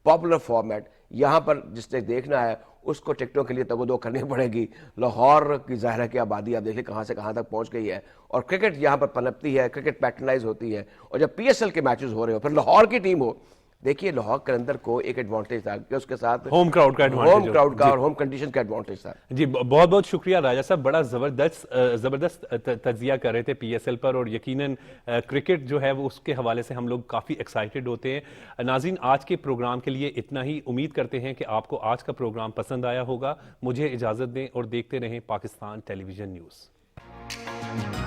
popular format. یہاں پر جس نے دیکھنا ہے اس کو ٹکٹوں کے لیے تگودو کرنی پڑے گی. لاہور کی ظاہر ہے کہ آبادی آپ دیکھ لیں کہاں سے کہاں تک پہنچ گئی ہے اور کرکٹ یہاں پر پنپتی ہے، کرکٹ پیٹرنائز ہوتی ہے. اور جب پی ایس ایل کے میچز ہو رہے ہو، پھر لاہور کی ٹیم ہو، دیکھیے لاہور قلندر کو ایک ایڈوانٹیج تھا کہ اس کے ساتھ ہوم کراؤڈ کا اور ہوم کنڈیشن کا ایڈوانٹیج تھا. جی بہت بہت شکریہ راجہ صاحب، بڑا زبردست تجزیہ کر رہے تھے پی ایس ایل پر، اور یقیناً کرکٹ جو ہے وہ اس کے حوالے سے ہم لوگ کافی ایکسائٹڈ ہوتے ہیں. ناظرین آج کے پروگرام کے لیے اتنا ہی. امید کرتے ہیں کہ آپ کو آج کا پروگرام پسند آیا ہوگا. مجھے اجازت دیں اور دیکھتے رہیں پاکستان ٹیلی ویژن نیوز. ہیں.